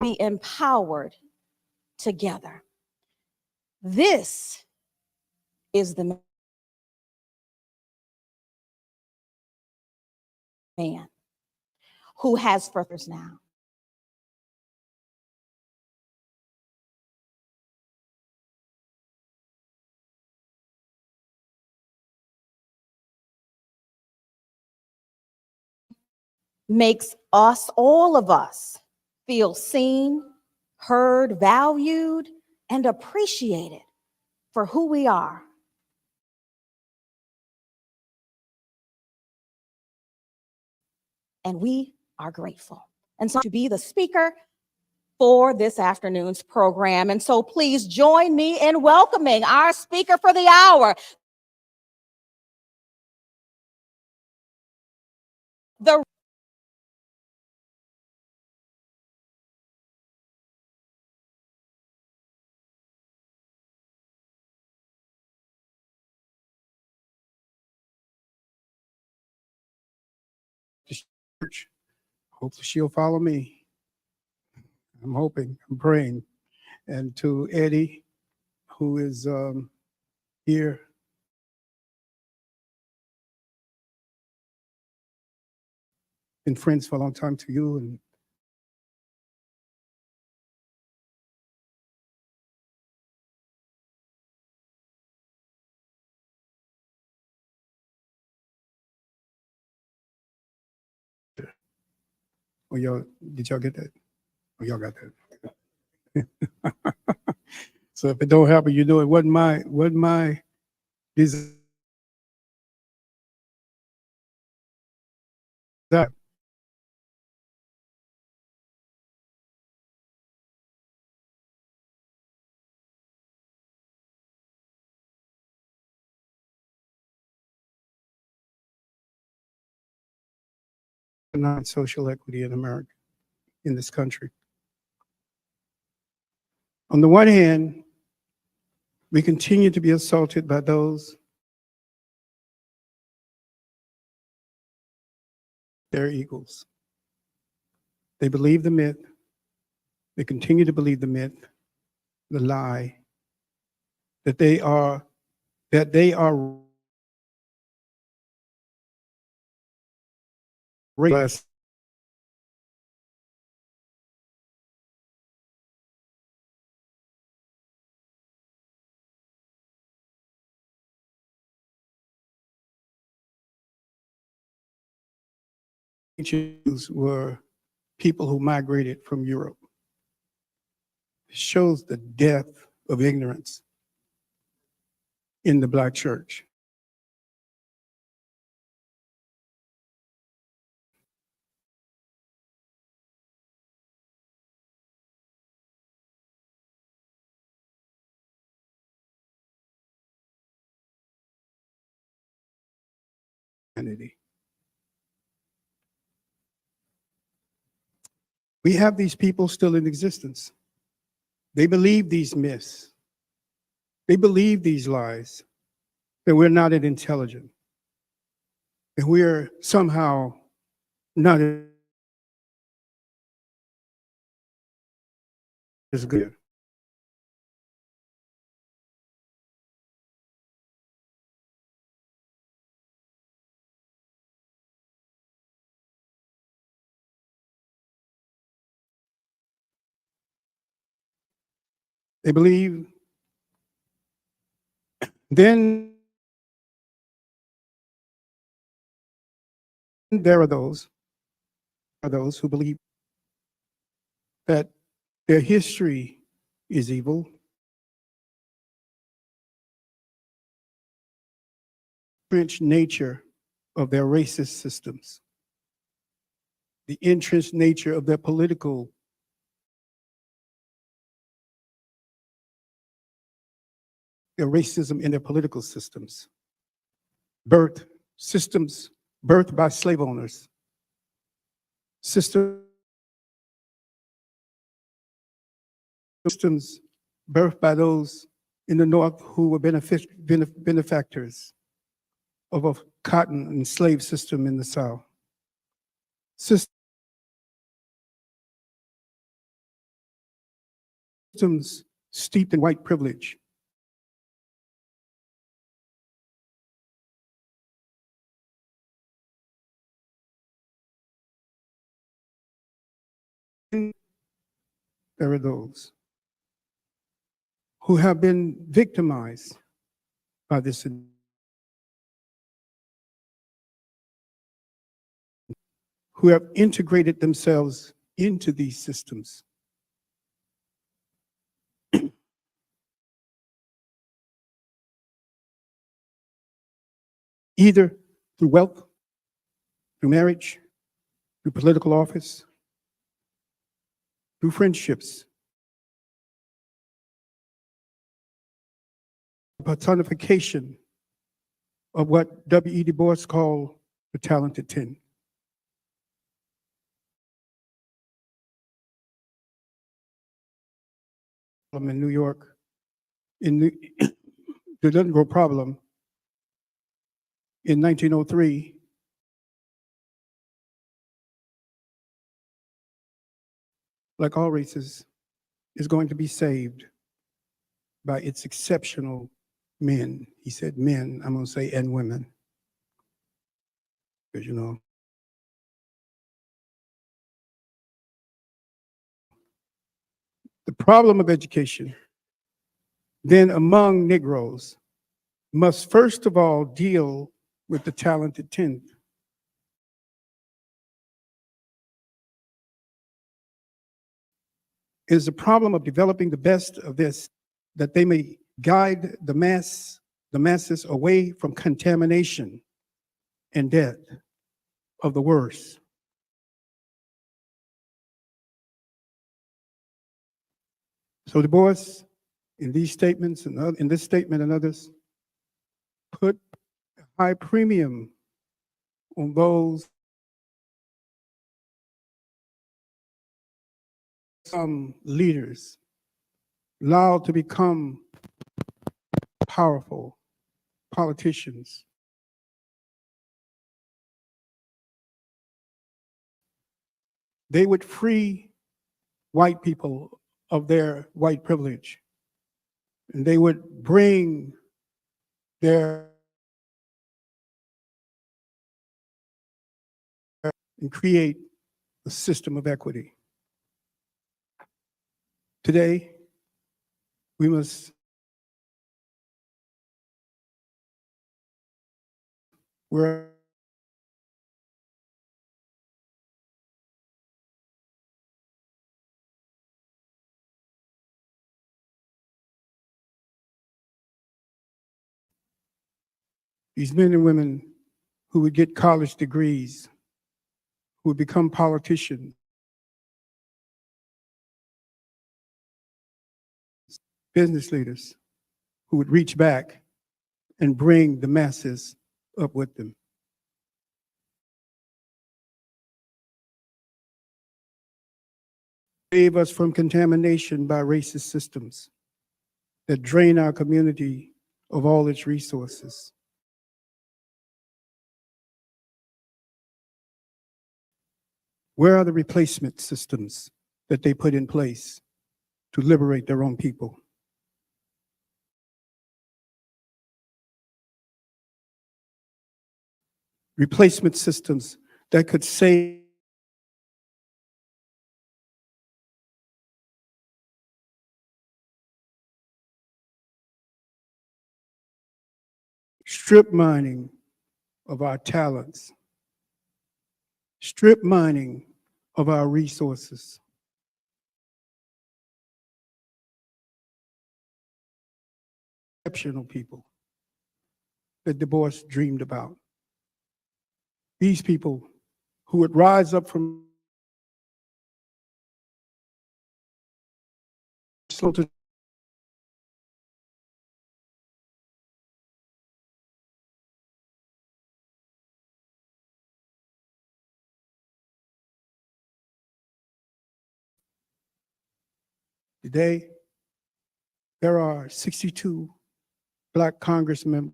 be empowered together. This is the man who has purpose now. Makes us, all of us, feel seen, heard, valued, and appreciated for who we are. And we are grateful. And so to be the speaker for this afternoon's program. And so please join me in welcoming our speaker for the hour, the church. Hopefully she'll follow me. I'm hoping, I'm praying. And to Eddie, who is here. Been friends for a long time, to you and oh, y'all, did y'all get that? Oh, y'all got that. So if it don't happen, you know it wasn't my desire. Not social equity in America, in this country. On the one hand, we continue to be assaulted by those they're eagles. They believe the myth. They continue to believe the myth, the lie, that they are race. ancient Jews were people who migrated from Europe. It shows the depth of ignorance in the Black church. We have these people still in existence. They believe these myths. They believe these lies, that we're not as intelligent, that we're somehow not as good. They believe. Then there are those who believe that their history is evil, entrenched nature of their racist systems, the entrenched nature of their political their racism in their political systems, systems birthed by slave owners, systems birthed by those in the North who were benefactors of a cotton and slave system in the South. Systems steeped in white privilege. There are those who have been victimized by this, who have integrated themselves into these systems. Either through wealth, through marriage, through political office, through friendships, personification of what W.E. Du Bois called the talented 10. In New York, the Negro problem in 1903, like all races, is going to be saved by its exceptional men. He said men, I'm going to say, and women. Because, you know, the problem of education, then among Negroes, must first of all deal with the talented 10. It is the problem of developing the best of this, that they may guide the masses away from contamination and death of the worst. So Du Bois, in these statements and in this statement and others, put a high premium on those some leaders allowed to become powerful politicians. They would free white people of their white privilege, and they would bring their and create a system of equity. Today, we're These men and women who would get college degrees, who would become politicians, business leaders, who would reach back and bring the masses up with them. Save us from contamination by racist systems that drain our community of all its resources. Where are the replacement systems that they put in place to liberate their own people? Replacement systems that could save strip mining of our talents, strip mining of our resources. Exceptional people that Du Bois dreamed about. These people who would rise up from today, there are 62 Black congressmen.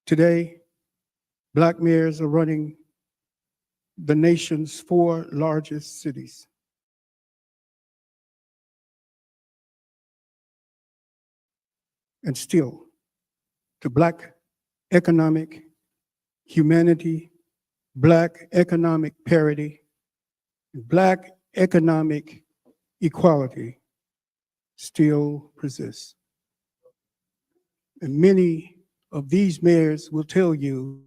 Today, Black mayors are running the nation's 4 largest cities. And still, the Black economic humanity, Black economic parity, Black economic equality still persists. And many of these mayors will tell you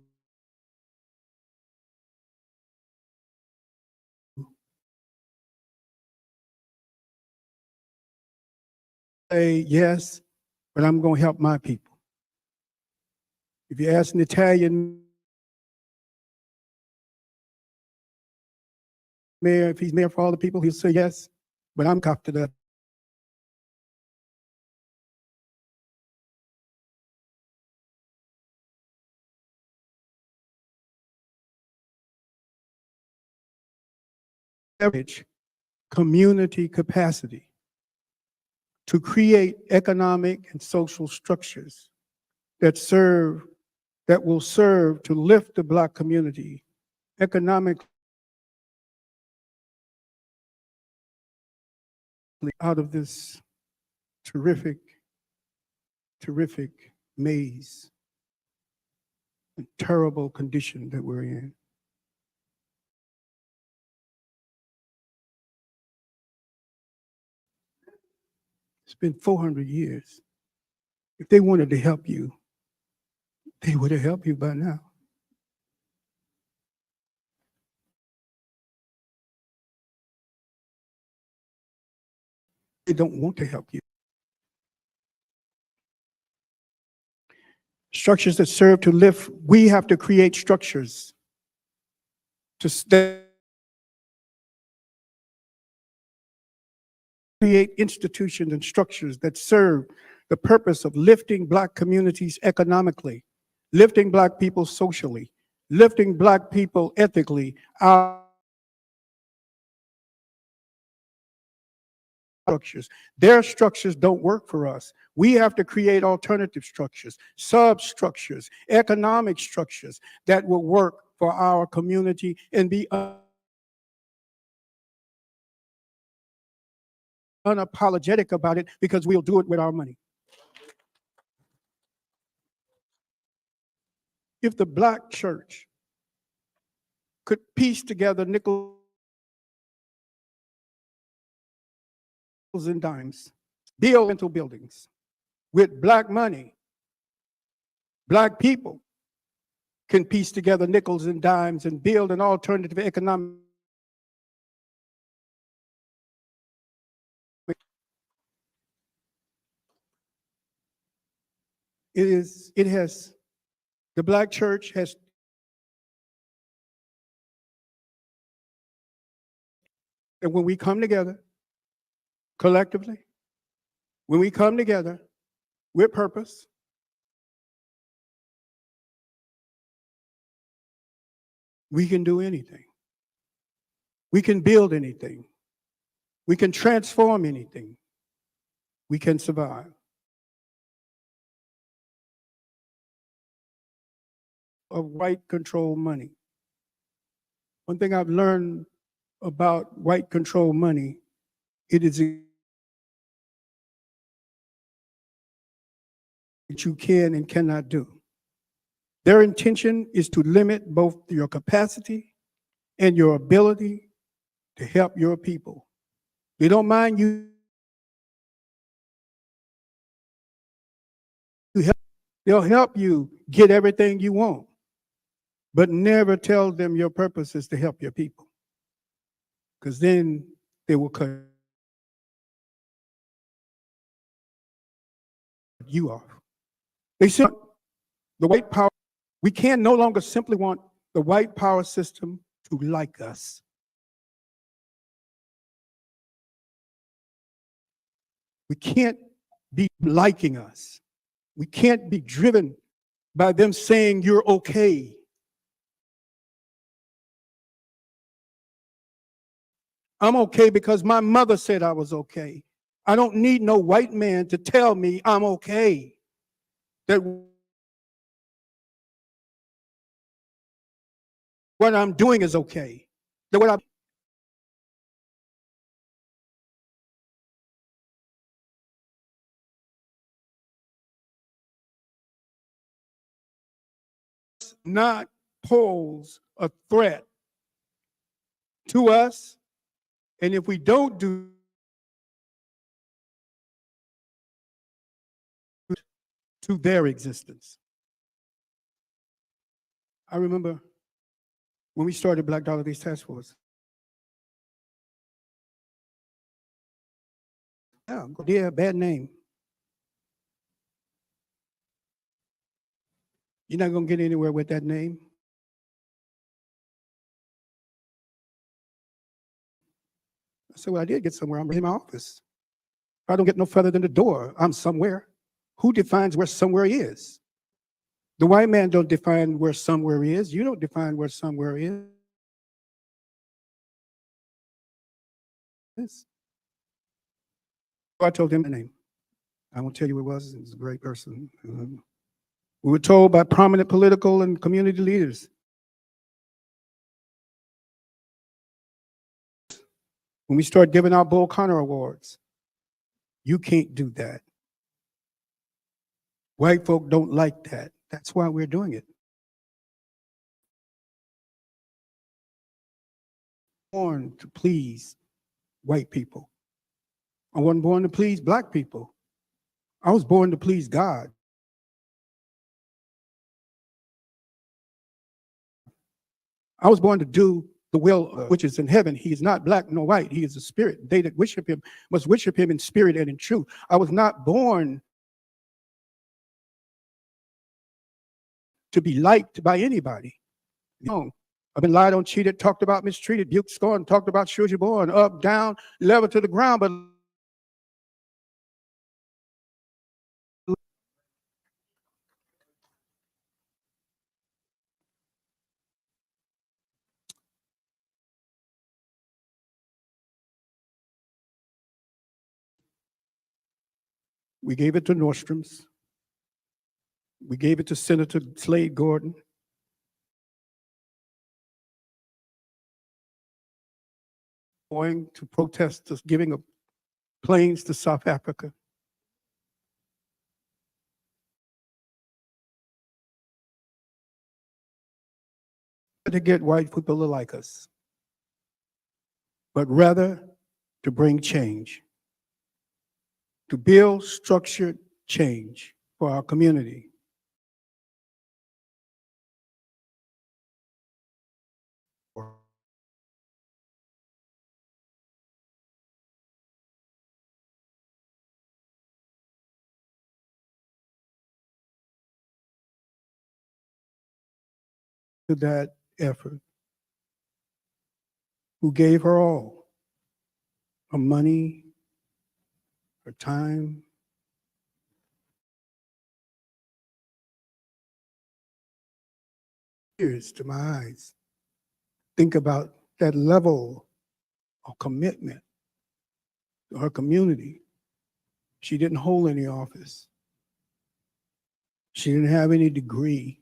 say yes, but I'm going to help my people. If you ask an Italian mayor, if he's mayor for all the people, he'll say yes, but I'm cop to that. Average community capacity to create economic and social structures that will serve to lift the Black community economically out of this terrific maze and terrible condition that we're in. It's been 400 years. If they wanted to help you, they would have helped you by now. They don't want to help you. Structures that serve to lift, we have to create structures to create institutions and structures that serve the purpose of lifting Black communities economically, lifting Black people socially, lifting Black people ethically. Our structures, their structures don't work for us. We have to create alternative structures, substructures, economic structures that will work for our community and be unapologetic about it, because we'll do it with our money. If the Black church could piece together nickels and dimes, build rental buildings with Black money, Black people can piece together nickels and dimes and build an alternative economic it has, the black church has, and when we come together collectively, when we come together with purpose, we can do anything. We can build anything. We can transform anything. We can survive. Of white control money. One thing I've learned about white control money, it is that you can and cannot do. Their intention is to limit both your capacity and your ability to help your people. They don't mind you. They'll help you get everything you want, but never tell them your purpose is to help your people, because then they will cut you off. They said the white power, we can no longer simply want the white power system to like us. We can't be liking us. We can't be driven by them saying you're okay. I'm okay because my mother said I was okay. I don't need no white man to tell me I'm okay. That what I'm doing is okay. That what I'm not pose a threat to us, and if we don't do to their existence. I remember when we started Black Dollar Days Task Force. Yeah, bad name. You're not gonna get anywhere with that name. I said, well, I did get somewhere. I'm in my office. If I don't get no further than the door, I'm somewhere. Who defines where somewhere is? The white man don't define where somewhere is. You don't define where somewhere is. I told him the name. I won't tell you who it was. He was a great person. We were told by prominent political and community leaders. When we start giving out Bull Connor Awards, you can't do that. White folk don't like that. That's why we're doing it. Born to please white people. I wasn't born to please black people. I was born to please God. I was born to do the will which is in heaven. He is not black nor white. He is a spirit. They that worship him must worship him in spirit and in truth. I was not born to be liked by anybody. No. I've been lied on, cheated, talked about, mistreated, buked, scorned, talked about, Sugar Boy, and up, down, level to the ground, but we gave it to Nordstrom's. We gave it to Senator Slade Gordon. Going to protest us giving of planes to South Africa. To get white people to like us, but rather to bring change, to build structured change for our community. to that effort, who gave her all, her money, her time, tears to my eyes. Think about that level of commitment to her community. She didn't hold any office. She didn't have any degree.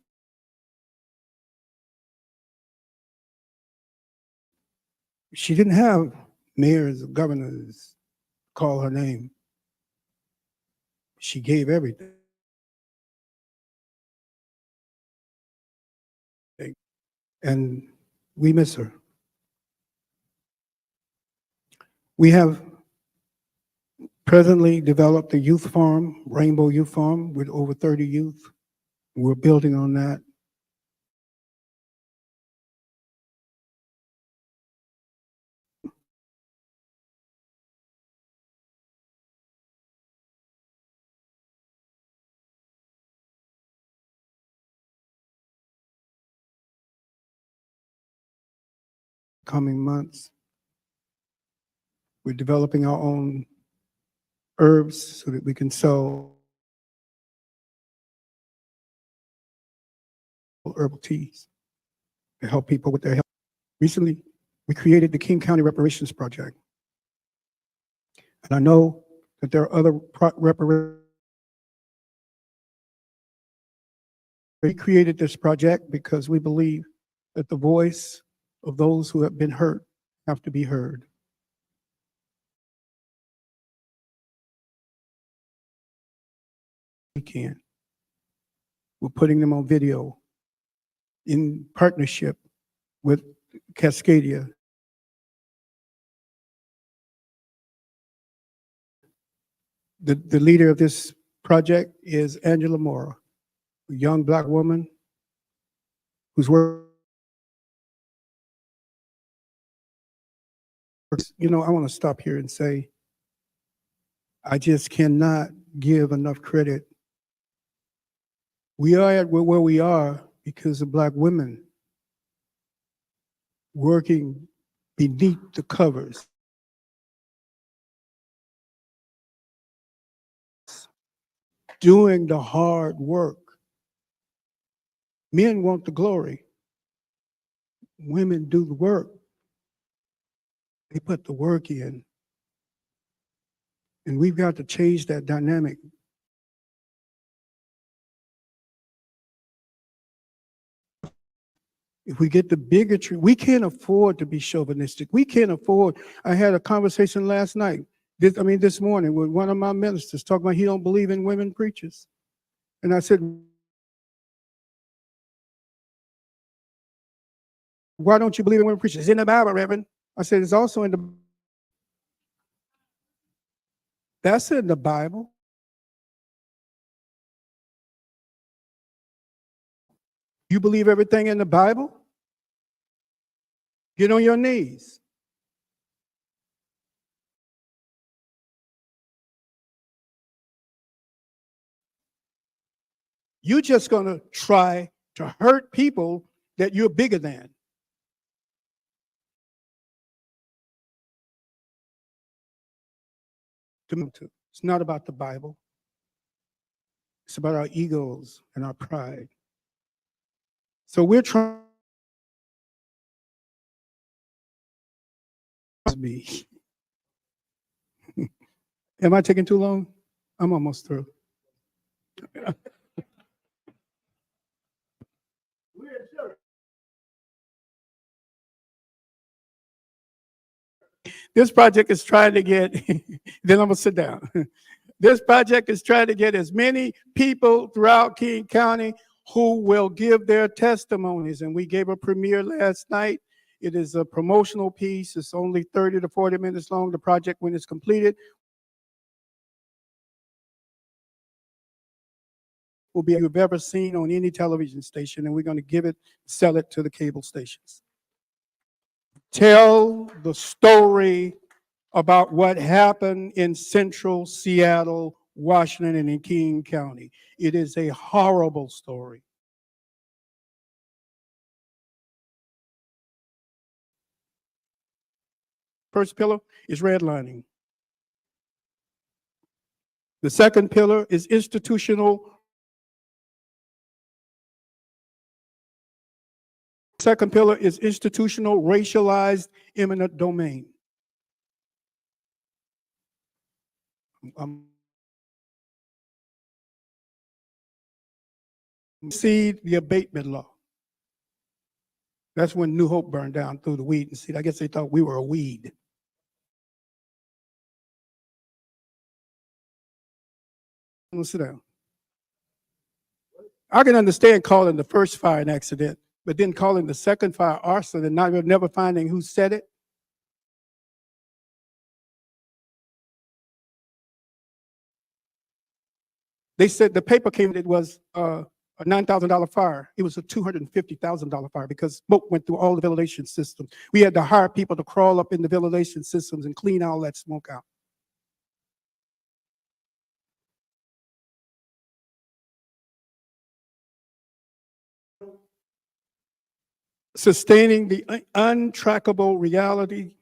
She didn't have mayors or governors call her name. She gave everything. And we miss her. We have presently developed a youth farm, Rainbow Youth Farm, with over 30 youth. We're building on that. Coming months, we're developing our own herbs so that we can sell herbal teas to help people with their health. Recently, we created the King County Reparations Project. And I know that there are other reparations. We created this project because we believe that the voice of those who have been hurt have to be heard. We can. We're putting them on video in partnership with Cascadia. The leader of this project is Angela Mora, a young Black woman who's working. You know, I want to stop here and say, I just cannot give enough credit. We are at where we are because of Black women working beneath the covers. Doing the hard work. Men want the glory. Women do the work. They put the work in. And we've got to change that dynamic. If we get the bigotry, we can't afford to be chauvinistic. We can't afford. I had a conversation last night, this morning, with one of my ministers talking about he don't believe in women preachers. And I said, why don't you believe in women preachers? It's in the Bible, Reverend. I said, it's also in the Bible. That's in the Bible. You believe everything in the Bible? Get on your knees. You're just going to try to hurt people that you're bigger than. It's not about the Bible. It's about our egos and our pride. So we're trying to be. Am I taking too long? I'm almost through. This project is trying to get, then I'm gonna sit down. This project is trying to get as many people throughout King County who will give their testimonies. And we gave a premiere last night. It is a promotional piece. It's only 30 to 40 minutes long. The project, when it's completed, will be you've ever seen on any television station, and we're going to sell it to the cable stations. Tell the story about what happened in central Seattle, Washington, and in King County. It is a horrible story. First pillar is redlining. The second pillar is institutional. Second pillar is institutional, racialized, eminent domain. See the abatement law. That's when New Hope burned down through the weed and seed. I guess they thought we were a weed. Sit down. I can understand calling the first fire an accident, but then calling the second fire arson and never finding who said it. They said the paper came, it was a $9,000 fire. It was a $250,000 fire because smoke went through all the ventilation systems. We had to hire people to crawl up in the ventilation systems and clean all that smoke out. Sustaining the untrackable reality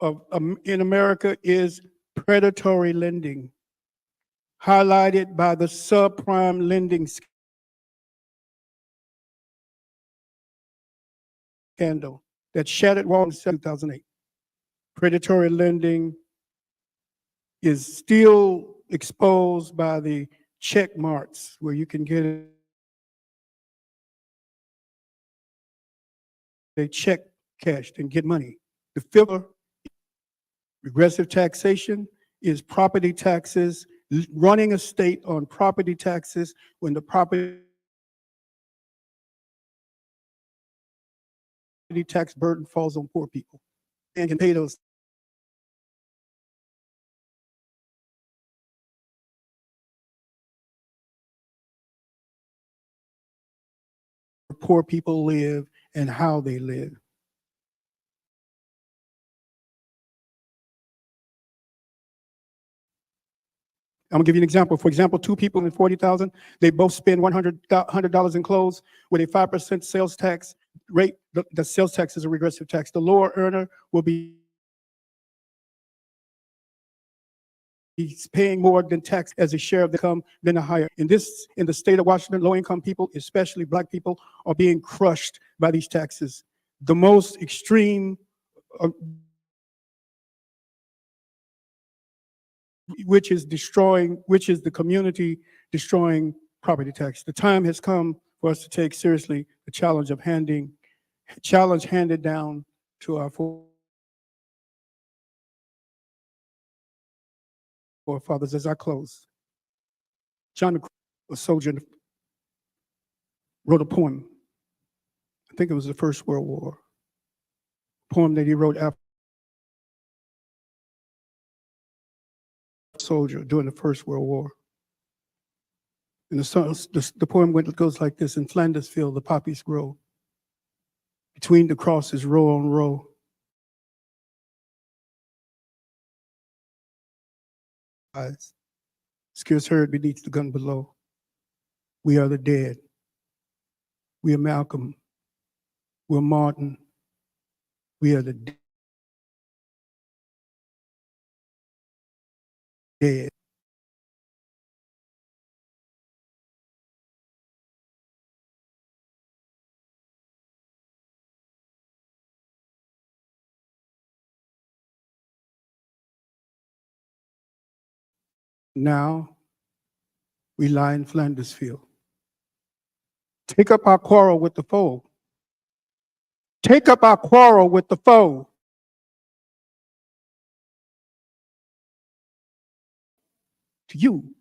of in America is predatory lending, highlighted by the subprime lending scandal that shattered Wall Street in 2008. Predatory lending is still exposed by the check marks where you can get a check cashed and get money. The fifth, regressive taxation, is property taxes, running a state on property taxes when the property tax burden falls on poor people and can pay those. Poor people live and how they live. I'm gonna give you an example. For example, two people in 40,000, they both spend $100 in clothes with a 5% sales tax rate. The sales tax is a regressive tax. The lower earner will be he's paying more than tax as a share of the income than a higher. In the state of Washington, low-income people, especially Black people, are being crushed by these taxes. The most extreme, which is the community destroying property tax. The time has come for us to take seriously the challenge handed down to our forefathers. As I close, John McCrae, a soldier, wrote a poem. I think it was the First World War. A poem that he wrote after soldier during the First World War. And the poem goes like this: in Flanders field, the poppies grow. Between the crosses, row on row. Eyes, scarce heard beneath the gun below. We are the dead. We are Malcolm. We're Martin. We are the dead. Now we lie in Flanders field. Take up our quarrel with the foe. Take up our quarrel with the foe. To you.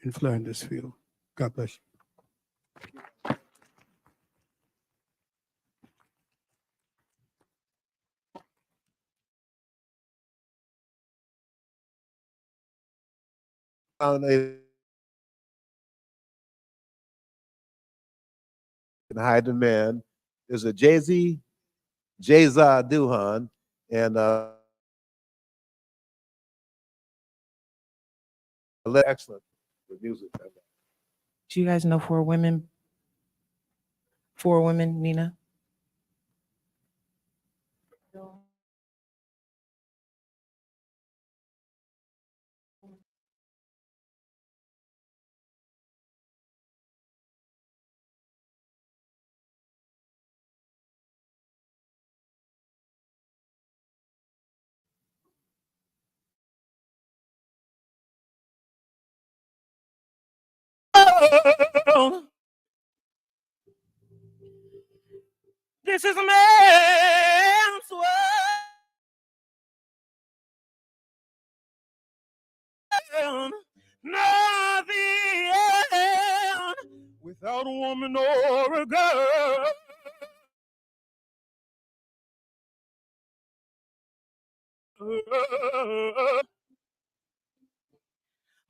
In Flanders field. God bless you. In high demand. There's a Jay-Z, Jay-Z Duhan, and Excellent with music. Do you guys know four women? Four women, Nina? This is a man's world. Nothing without a woman or a girl.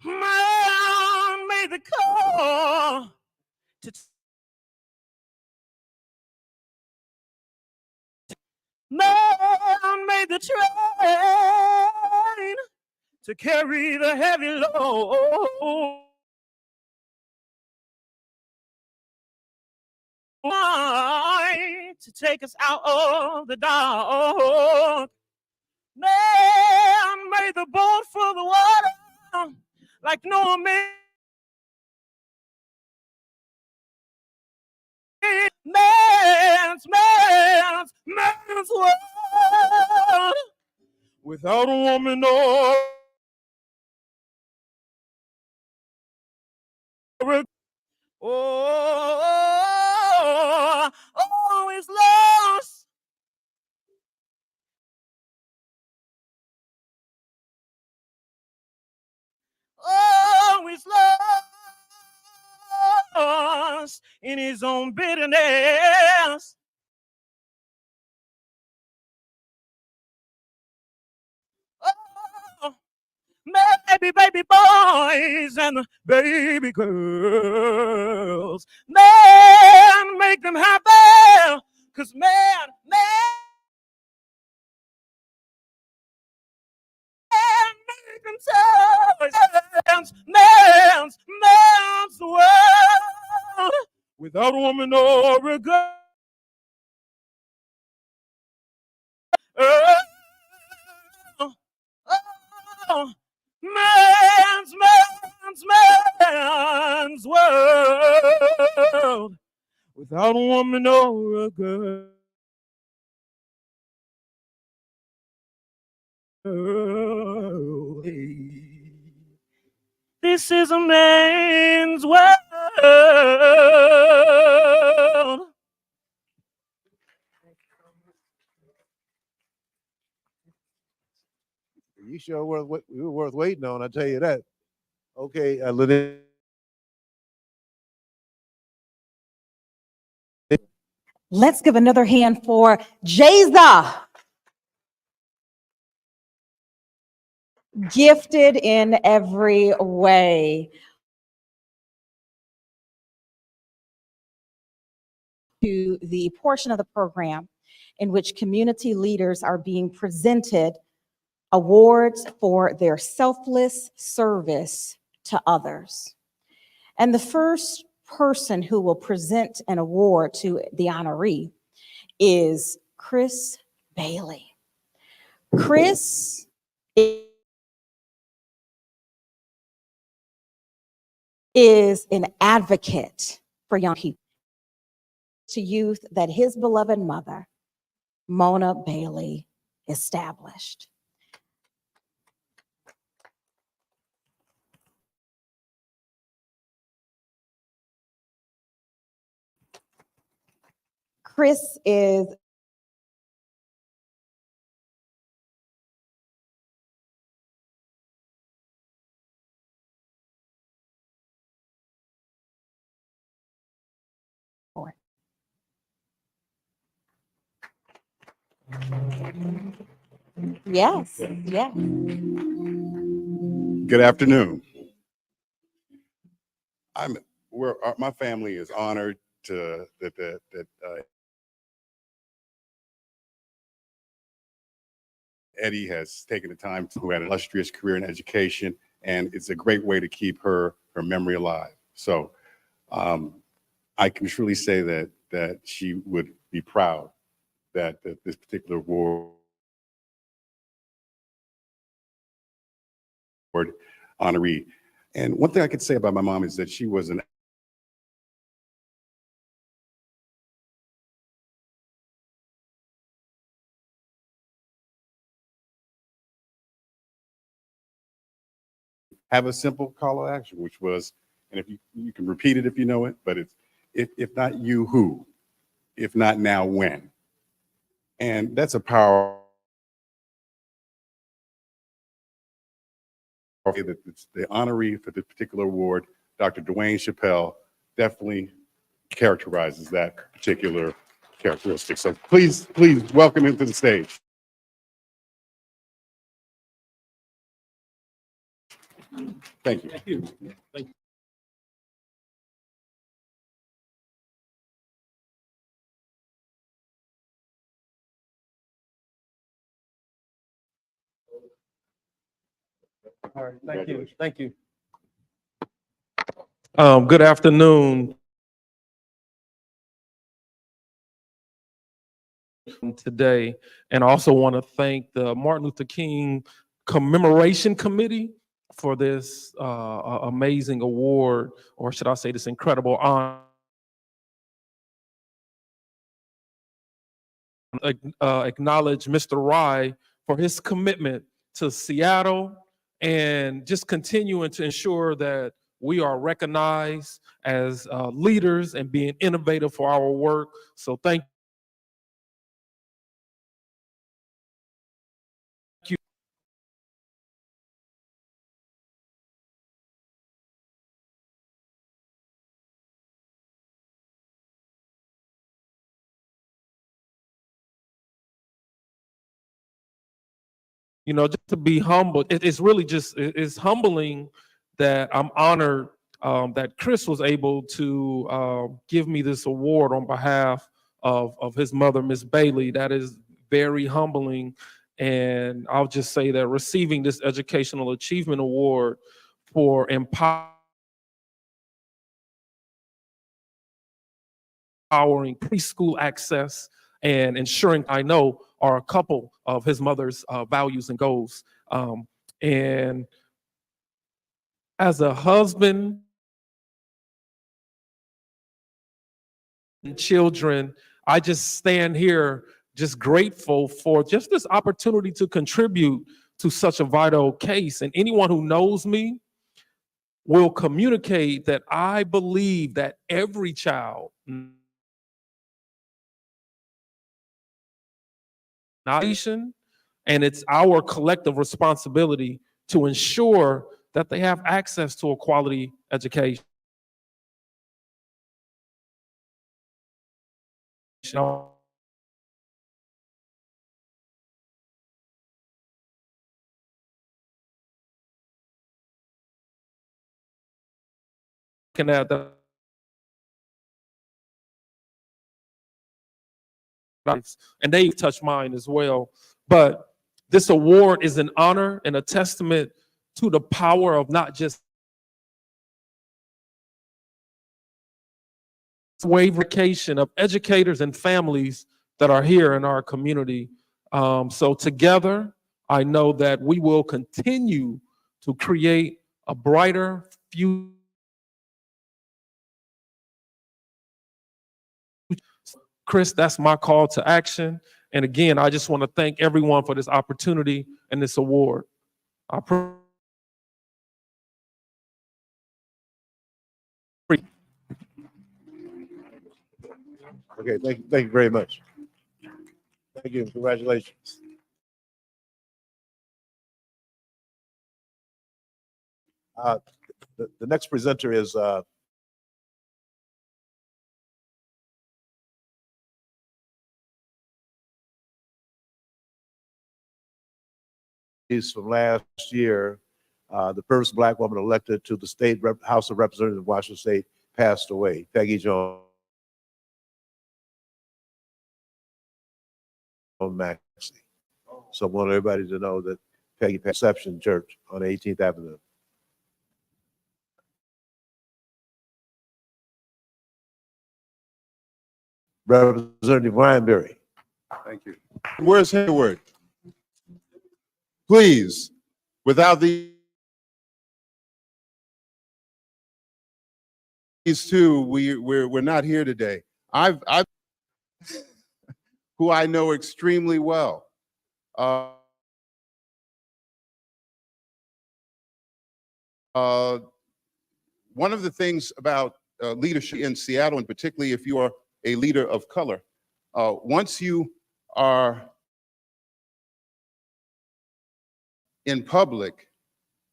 Man made the call to man made the train to carry the heavy load. To take us out of the dark. Man made the boat for the water like no man. Man's world without a woman or a always lost. Always lost in his own bitterness. Oh, baby boys and baby girls. Man, make them happy, 'cause man make them tough. Man's world without a woman or a girl. Man's world without a woman or a girl. This is a man's world. You sure were worth waiting on, I tell you that. Okay, Lynette. Let's give another hand for Jayza. Gifted in every way. To the portion of the program in which community leaders are being presented awards for their selfless service to others. And the first person who will present an award to the honoree is Chris Bailey. Chris is an advocate for young people, to youth that his beloved mother, Mona Bailey, established. Chris is yes. Good afternoon. My family is honored that Eddie has taken the time who had an illustrious career in education and it's a great way to keep her memory alive. So I can truly say that she would be proud that this particular award honoree. And one thing I could say about my mom is that she was an have a simple call to action, which was, and if you can repeat it if you know it, but it's if not you, who? If not now, when? And that's a power that it's the honoree for this particular award, Dr. Dwane Chappelle, definitely characterizes that particular characteristic. So please welcome him to the stage. Thank you. Thank you. Thank you. All right, thank you, thank you. Good afternoon. Today, and I also want to thank the Martin Luther King Commemoration Committee for this amazing award, or should I say this incredible honor. Acknowledge Mr. Rye for his commitment to Seattle and just continuing to ensure that we are recognized as leaders and being innovative for our work. So thank you. You know, just to be humble, it's really just, it's humbling that I'm honored that Chris was able to give me this award on behalf of his mother, Miss Bailey. That is very humbling. And I'll just say that receiving this Educational Achievement Award for empowering preschool access and ensuring, I know, are a couple of his mother's values and goals. And as a husband and children, I just stand here just grateful for just this opportunity to contribute to such a vital case. And anyone who knows me will communicate that I believe that every child, nation, and it's our collective responsibility to ensure that they have access to a quality education. At the and they touch mine as well. But this award is an honor and a testament to the power of not just vacation of educators and families that are here in our community. So together, I know that we will continue to create a brighter future. Chris, that's my call to action. And again, I just want to thank everyone for this opportunity and this award. Okay, thank you very much. Thank you, congratulations. The next presenter is from last year. The first Black woman elected to the state House of Representatives of Washington State passed away, Peggy Jones Maxey. So I want everybody to know that Peggy Perception Church on 18th Avenue. Representative Weinberry. Thank you. Where's Hayward? Please, without these two, we're not here today. I've who I know extremely well. One of the things about leadership in Seattle, and particularly if you are a leader of color, once you are in public,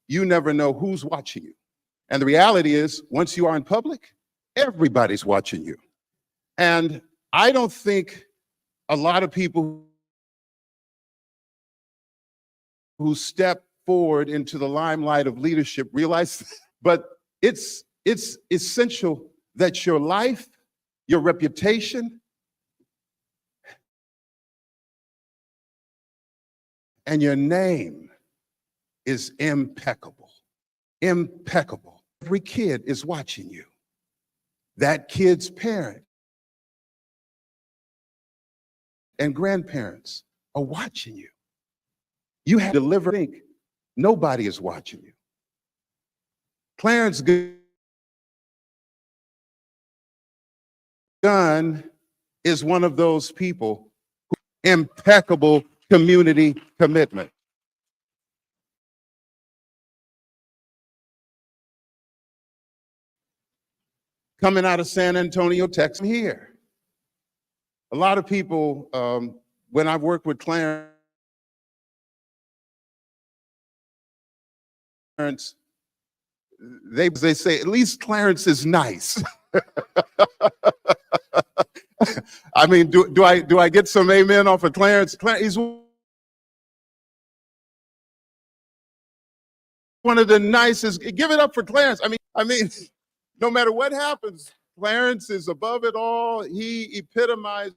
you never know who's watching you. And the reality is, once you are in public, everybody's watching you. And I don't think a lot of people who step forward into the limelight of leadership realize, but it's essential that your life, your reputation, and your name is impeccable. Impeccable. Every kid is watching you. That kid's parent and grandparents are watching you. You have to deliver. Think nobody is watching you. Clarence Gunn is one of those people who impeccable community commitment. Coming out of San Antonio, Texas, here. A lot of people, when I've worked with Clarence, they say, at least Clarence is nice. I mean, do I get some amen off of Clarence? He's one of the nicest. Give it up for Clarence. I mean, no matter what happens, Clarence is above it all. He epitomizes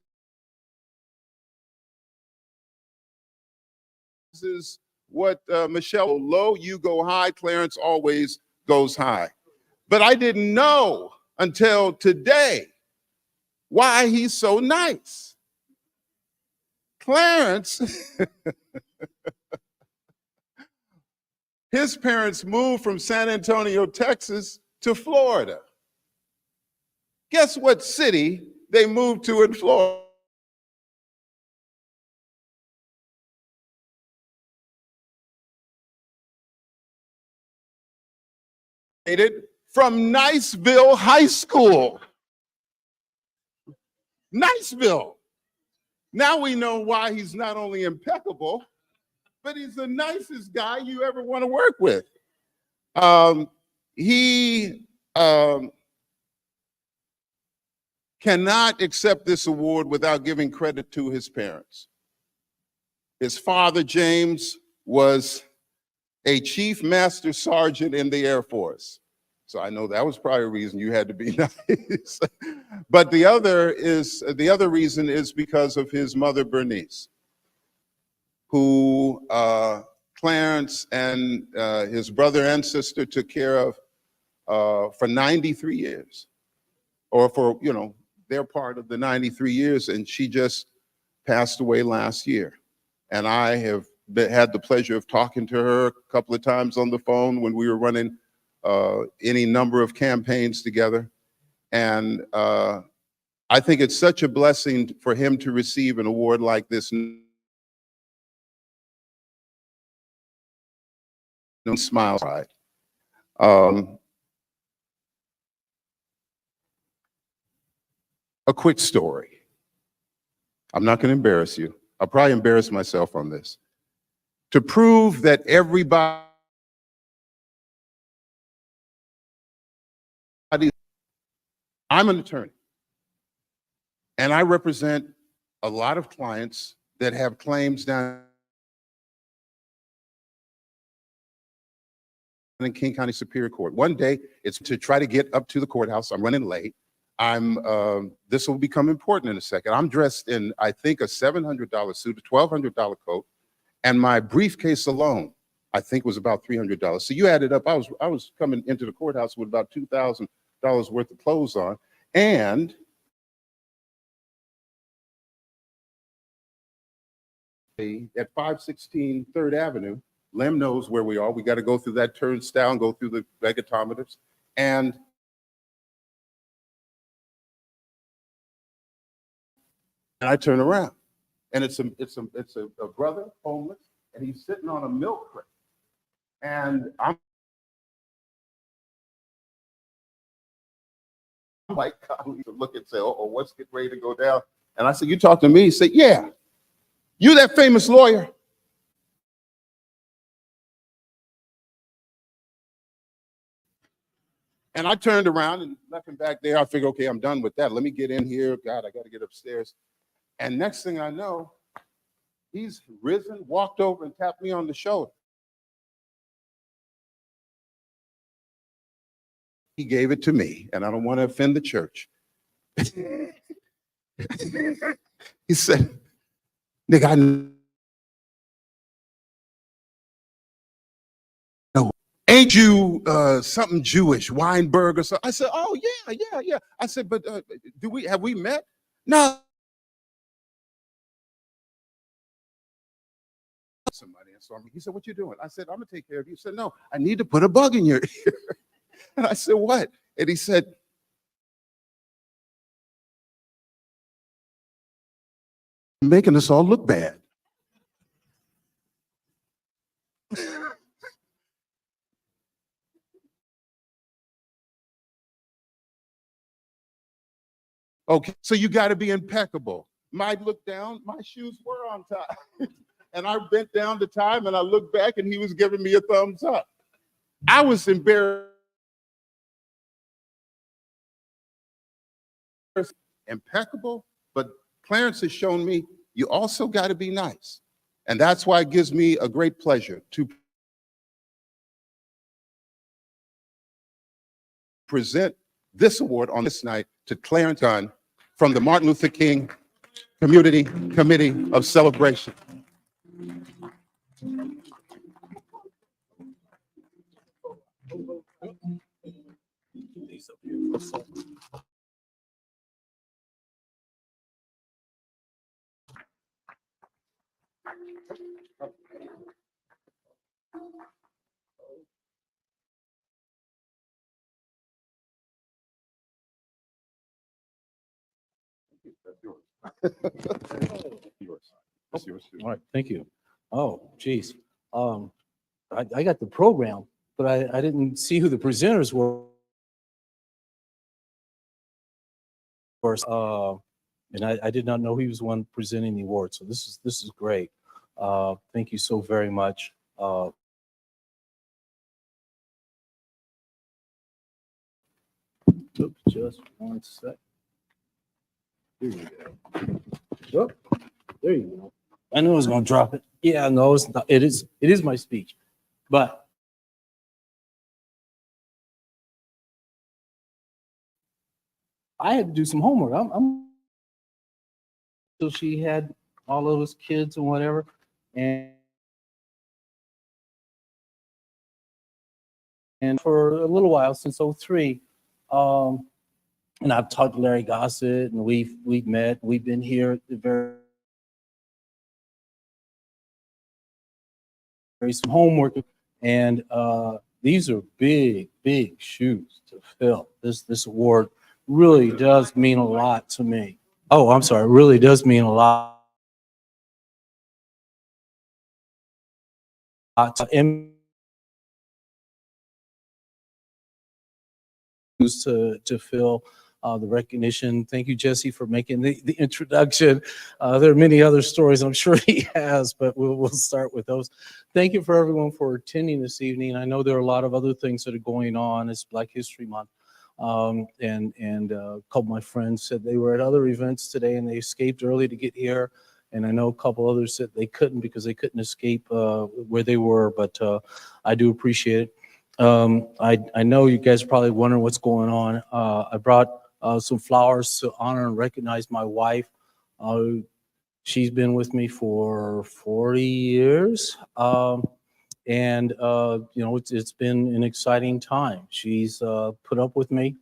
what Michelle, low, you go high. Clarence always goes high. But I didn't know until today why he's so nice. Clarence, his parents moved from San Antonio, Texas to Florida. Guess what city they moved to in Florida? From Niceville High School. Niceville. Now we know why he's not only impeccable, but he's the nicest guy you ever want to work with. He cannot accept this award without giving credit to his parents. His father, James, was a chief master sergeant in the Air Force. So I know that was probably a reason you had to be nice. But the other reason is because of his mother, Bernice, who Clarence and his brother and sister took care of for 93 years, or for, they're part of the 93 years, and she just passed away last year. And I have had the pleasure of talking to her a couple of times on the phone when we were running any number of campaigns together. And I think it's such a blessing for him to receive an award like this. No smile. Right. A quick story. I'm not going to embarrass you. I'll probably embarrass myself on this. To prove that everybody, I'm an attorney, and I represent a lot of clients that have claims down in King County Superior Court. One day, it's to try to get up to the courthouse. I'm running late. This will become important in a second. I'm dressed in, I think, a $700 suit, a $1,200 coat, and my briefcase alone, I think, was about $300. So you add it up, I was coming into the courthouse with about $2,000 worth of clothes on, and at 516 3rd Avenue. Lem knows where we are. We got to go through that turnstile and go through the megatometers. And I turn around, and it's a brother, homeless, and he's sitting on a milk crate. And I'm like, colleagues look and say, oh, what's getting ready to go down? And I said, you talk to me? He said, yeah, you that famous lawyer. And I turned around and left him back there. I figured, okay, I'm done with that. Let me get in here. God, I got to get upstairs. And next thing I know, he's risen, walked over and tapped me on the shoulder. He gave it to me, and I don't want to offend the church. He said, nigga, I know. Ain't you something Jewish, Weinberg or something? I said, oh, yeah. I said, but have we met? No. Somebody, and so he said, what you doing? I said, I'm gonna take care of you. He said, no, I need to put a bug in your ear. And I said, what? And he said, making us all look bad. Okay, so you got to be impeccable. Might look down, my shoes were on time. And I bent down to tie him, and I looked back, and he was giving me a thumbs up. I was embarrassed. Impeccable, but Clarence has shown me you also got to be nice. And that's why it gives me a great pleasure to present this award on this night to Clarence Gunn from the Martin Luther King Community Committee of Celebration. That's yours. All right, thank you. Oh, geez. I got the program, but I didn't see who the presenters were. And I did not know he was the one presenting the award. So this is great. Thank you so very much. Oops, just one sec. Here you go. Oh, there you go. I knew I was going to drop it. Yeah, no, it's not. It is my speech, but I had to do some homework. So she had all of those kids and whatever, and for a little while since '03, and I've talked to Larry Gossett, and we've met. We've been here at the very some homework, and these are big shoes to fill. This award really does mean a lot to me. Oh, I'm sorry, it really does mean a lot to fill the recognition. Thank you, Jesse, for making the introduction. There are many other stories I'm sure he has, but we'll start with those. Thank you for everyone for attending this evening. I know there are a lot of other things that are going on. It's Black History Month. And a couple of my friends said they were at other events today and they escaped early to get here. And I know a couple others said they couldn't because they couldn't escape where they were, but I do appreciate it. I know you guys are probably wondering what's going on. I brought some flowers to honor and recognize my wife. She's been with me for 40 years. And you know, it's been an exciting time. She's put up with me.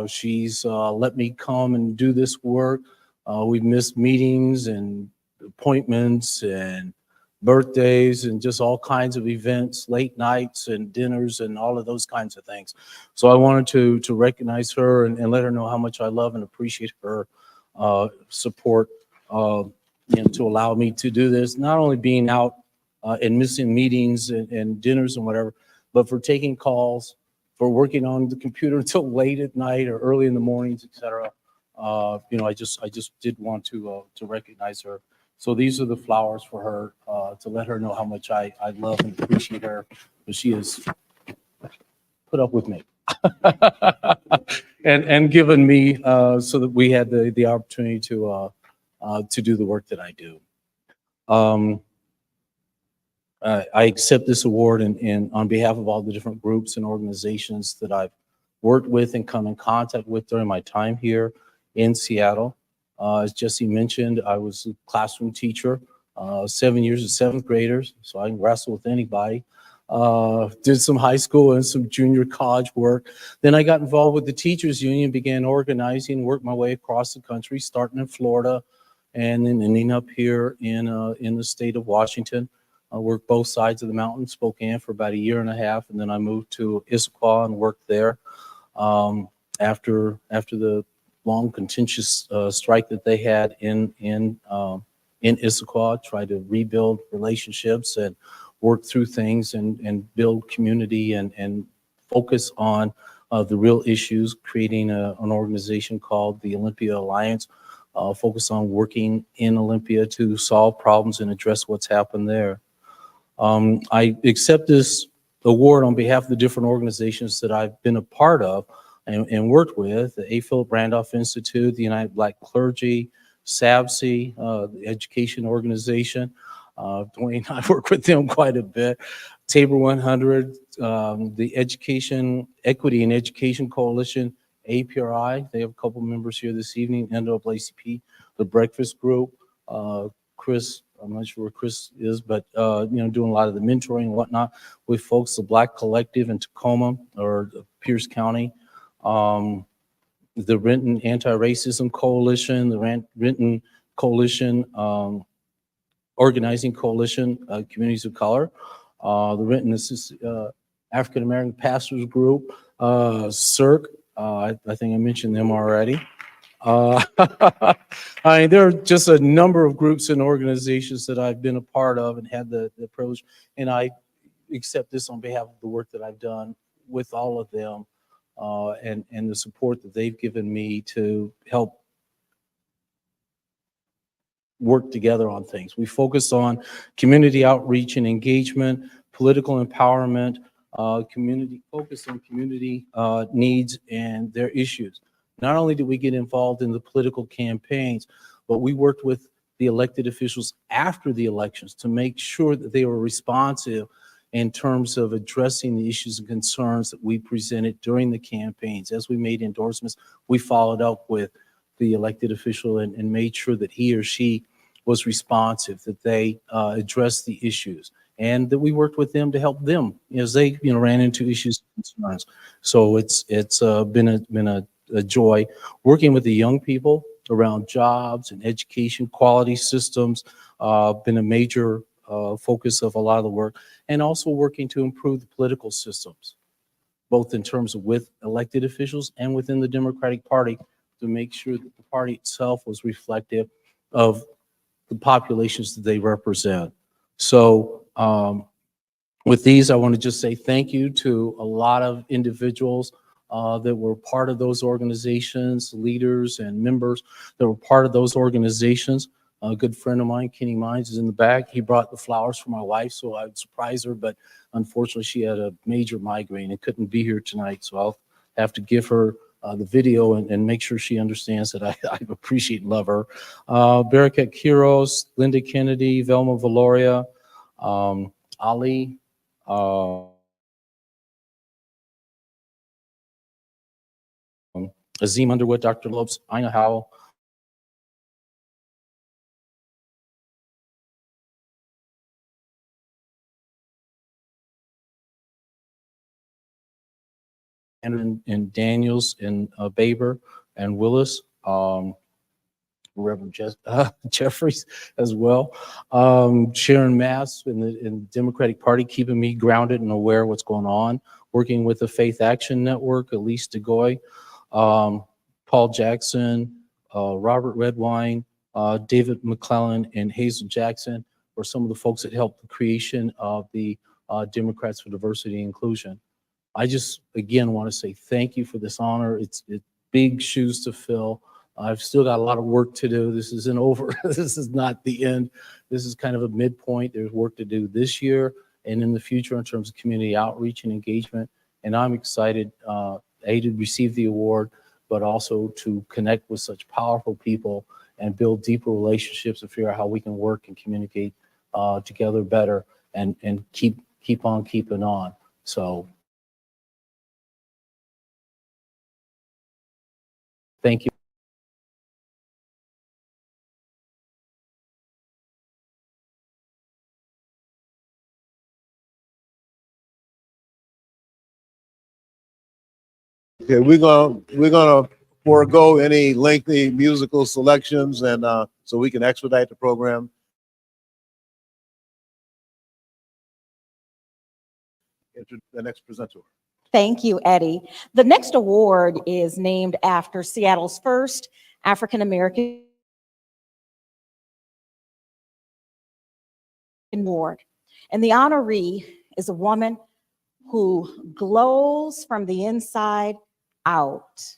She's let me come and do this work. We've missed meetings and appointments and birthdays and just all kinds of events, late nights and dinners and all of those kinds of things. So I wanted to recognize her and let her know how much I love and appreciate her support, to allow me to do this, not only being out and missing meetings and dinners and whatever, but for taking calls, for working on the computer until late at night or early in the mornings, etc. I just did want to recognize her. So these are the flowers for her, to let her know how much I love and appreciate her, because she has put up with me and given me, so that we had the opportunity to do the work that I do. I accept this award and on behalf of all the different groups and organizations that I've worked with and come in contact with during my time here in Seattle. As Jesse mentioned, I was a classroom teacher, 7 years of seventh graders, so I can wrestle with anybody. Did some high school and some junior college work. Then I got involved with the teachers union, began organizing, worked my way across the country, starting in Florida and then ending up here in the state of Washington. I worked both sides of the mountain, Spokane, for about a year and a half, and then I moved to Issaquah and worked there. After the long contentious strike that they had in Issaquah, tried to rebuild relationships and work through things and build community and focus on the real issues, creating an organization called the Olympia Alliance, focus on working in Olympia to solve problems and address what's happened there. I accept this award on behalf of the different organizations that I've been a part of and worked with, the A. Philip Randolph Institute, the United Black Clergy, SABC, the education organization. Dwane and I work with them quite a bit. Tabor 100, the Education, Equity and Education Coalition, APRI. They have a couple members here this evening, NAACP, the Breakfast Group, Chris, I'm not sure where Chris is, but doing a lot of the mentoring and whatnot with folks, the Black Collective in Tacoma or Pierce County, the Renton Anti-Racism Coalition, the Renton Coalition, Organizing Coalition, Communities of Color, the Renton African American Pastors Group, CIRC, I think I mentioned them already. There are just a number of groups and organizations that I've been a part of and had the privilege, and I accept this on behalf of the work that I've done with all of them, and the support that they've given me to help work together on things. We focus on community outreach and engagement, political empowerment, focus on community needs and their issues. Not only did we get involved in the political campaigns, but we worked with the elected officials after the elections to make sure that they were responsive in terms of addressing the issues and concerns that we presented during the campaigns. As we made endorsements, we followed up with the elected official and made sure that he or she was responsive, that they addressed the issues, and that we worked with them to help them as they ran into issues and concerns. So it's been a joy working with the young people around jobs and education, quality systems, been a major focus of a lot of the work, and also working to improve the political systems, both in terms of with elected officials and within the Democratic Party, to make sure that the party itself was reflective of the populations that they represent. So with these, I want to just say thank you to a lot of individuals that were part of those organizations, leaders and members that were part of those organizations. A good friend of mine, Kenny Mines, is in the back. He brought the flowers for my wife, so I would surprise her, but unfortunately she had a major migraine and couldn't be here tonight, so I'll have to give her the video and make sure she understands that I appreciate and love her. Barakat Kiros, Linda Kennedy, Velma Valoria, Ali, Azim Underwood, Dr. Lopes, Ina Howell, and Daniels and Baber and Willis, Reverend Jeffries as well. Sharon Mass in the Democratic Party, keeping me grounded and aware of what's going on. Working with the Faith Action Network, Elise DeGoy, Paul Jackson, Robert Redwine, David McClellan, and Hazel Jackson were some of the folks that helped the creation of the Democrats for Diversity and Inclusion. I just, again, want to say thank you for this honor. It's big shoes to fill. I've still got a lot of work to do. This isn't over. This is not the end. This is kind of a midpoint. There's work to do this year and in the future in terms of community outreach and engagement. And I'm excited, to receive the award, but also to connect with such powerful people and build deeper relationships and figure out how we can work and communicate together better and keep on keeping on. So thank you. Okay, we're gonna forego any lengthy musical selections and so we can expedite the program. The next presenter. Thank you, Eddie. The next award is named after Seattle's first African-American award. And the honoree is a woman who glows from the inside out.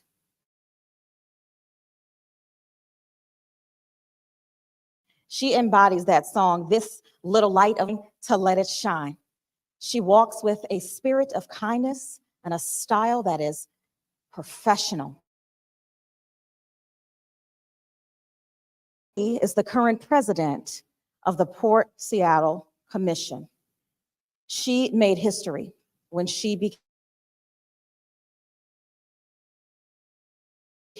She embodies that song, "This Little Light of to Let It Shine." She walks with a spirit of kindness and a style that is professional. He is the current president of the Port Seattle Commission. She made history when she became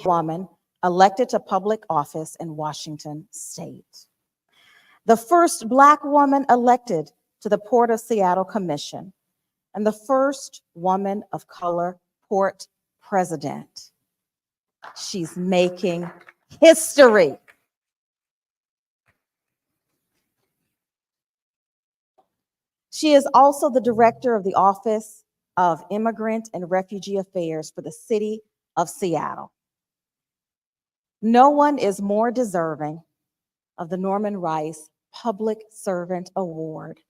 a woman elected to public office in Washington State. The first Black woman elected to the Port of Seattle Commission, and the first woman of color port president. She's making history. She is also the director of the Office of Immigrant and Refugee Affairs for the city of Seattle. No one is more deserving of the Norman Rice Public Servant Award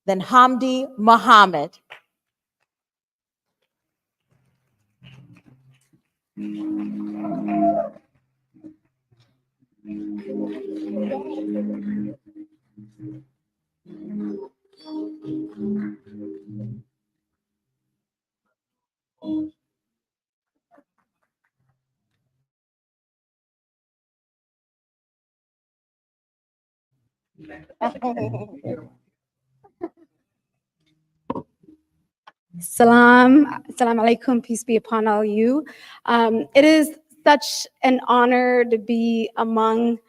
than Hamdi Mohamed. Salam alaikum, peace be upon all you. It is such an honor to be among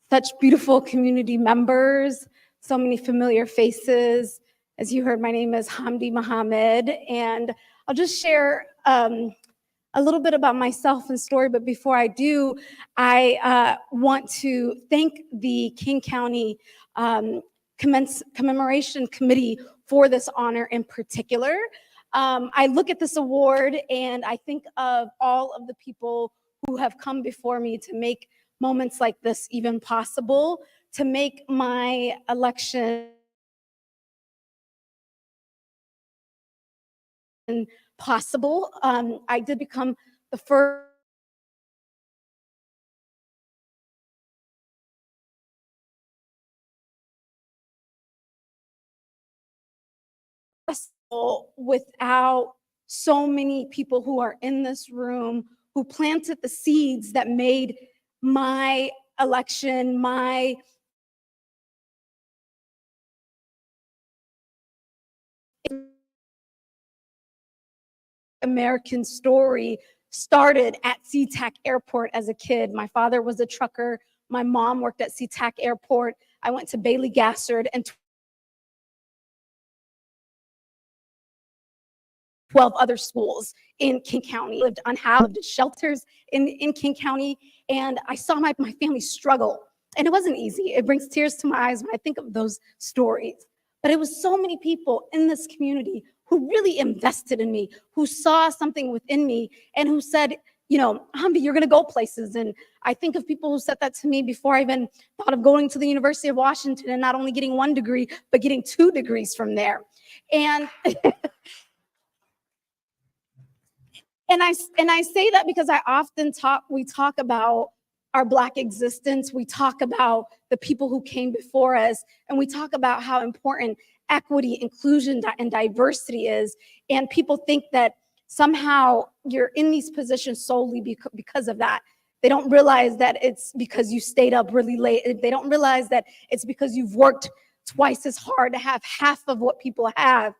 such beautiful community members, so many familiar faces. As you heard, my name is Hamdi Mohamed, and I'll just share a little bit about myself and story, but before I do, I want to thank the King County Commemoration Committee for this honor in particular. I look at this award and I think of all of the people who have come before me to make moments like this even possible, to make my election possible. I did become the first without so many people who are in this room who planted the seeds that made my election, my American story started at SeaTac Airport as a kid. My father was a trucker. My mom worked at SeaTac Airport. I went to Bailey Gassard and 12 other schools in King County, lived on Howell, lived in shelters in King County. And I saw my family struggle, and it wasn't easy. It brings tears to my eyes when I think of those stories. But it was so many people in this community who really invested in me, who saw something within me, and who said, you know, Hamdi, you're going to go places. And I think of people who said that to me before I even thought of going to the University of Washington and not only getting 1 degree, but getting 2 degrees from there. And and I say that because we talk about our Black existence. We talk about the people who came before us, and we talk about how important equity, inclusion, and diversity is. And people think that somehow you're in these positions solely because of that. They don't realize that it's because you stayed up really late. They don't realize that it's because you've worked twice as hard to have half of what people have.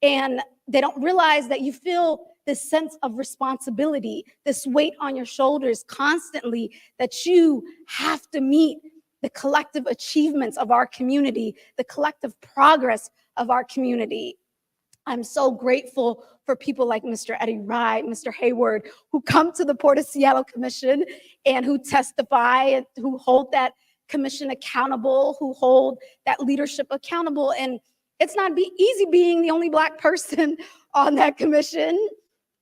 And they don't realize that you feel this sense of responsibility, this weight on your shoulders constantly, that you have to meet the collective achievements of our community, the collective progress of our community. I'm so grateful for people like Mr. Eddie Wright, Mr. Hayward, who come to the Port of Seattle Commission and who testify and who hold that commission accountable, who hold that leadership accountable. And it's not easy being the only Black person on that commission,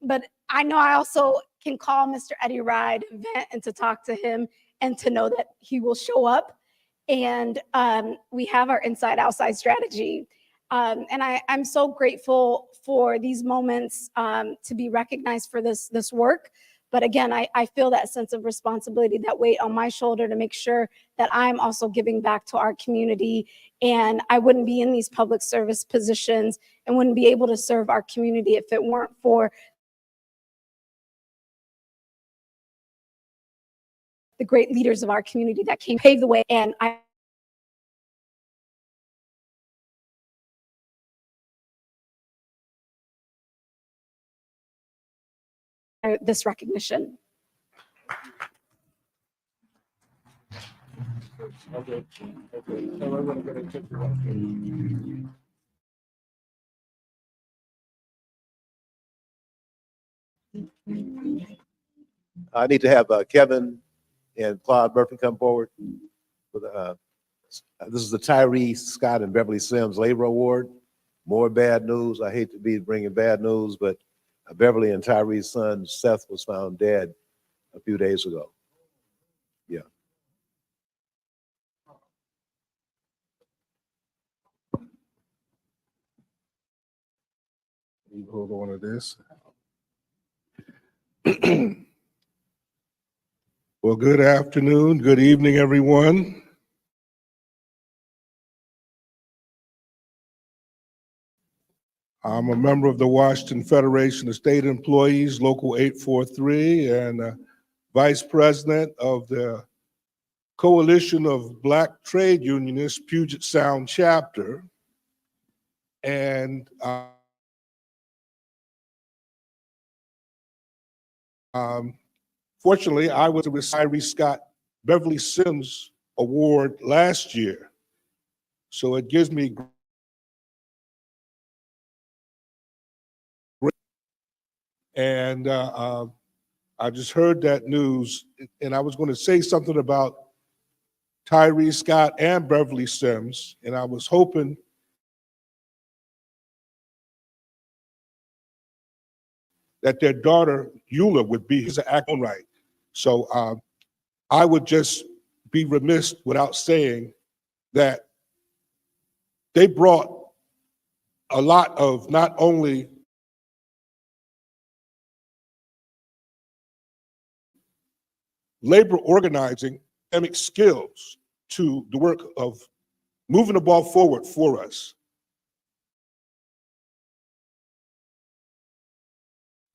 but I know I also can call Mr. Eddie Wright, vent, and to talk to him and to know that he will show up. And we have our inside-outside strategy. And I'm so grateful for these moments to be recognized for this work. But again, I feel that sense of responsibility, that weight on my shoulder to make sure that I'm also giving back to our community. And I wouldn't be in these public service positions and wouldn't be able to serve our community if it weren't for the great leaders of our community that came pave the way. And this recognition. I need to have Kevin and Claude Murphy come forward. This is the Tyree Scott and Beverly Sims Labor Award. More bad news. I hate to be bringing bad news, but Beverly and Tyree's son Seth was found dead a few days ago. Yeah. You hold on to this. Well, good afternoon, good evening, everyone. I'm a member of the Washington Federation of State Employees, Local 843, and Vice President of the Coalition of Black Trade Unionists, Puget Sound Chapter. And fortunately, I was the Tyree Scott Beverly Sims Award last year. So it gives me great, and I just heard that news, and I was going to say something about Tyree Scott and Beverly Sims, and I was hoping that their daughter Eula would be his act right. So I would just be remiss without saying that they brought a lot of not only labor organizing, academic skills to the work of moving the ball forward for us.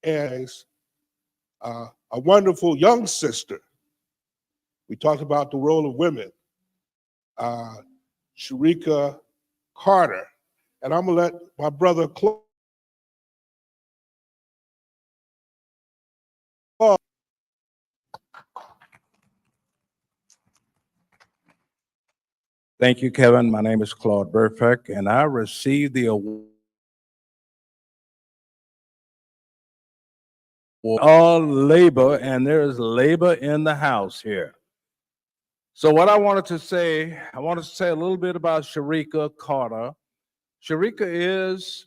As a wonderful young sister, we talked about the role of women, Cherika Carter, and I'm gonna let my brother Claude. Thank you, Kevin. My name is Claude Burfeck, and I received the award all labor, and there is labor in the house here. So what I wanted to say a little bit about Cherika Carter. Cherika is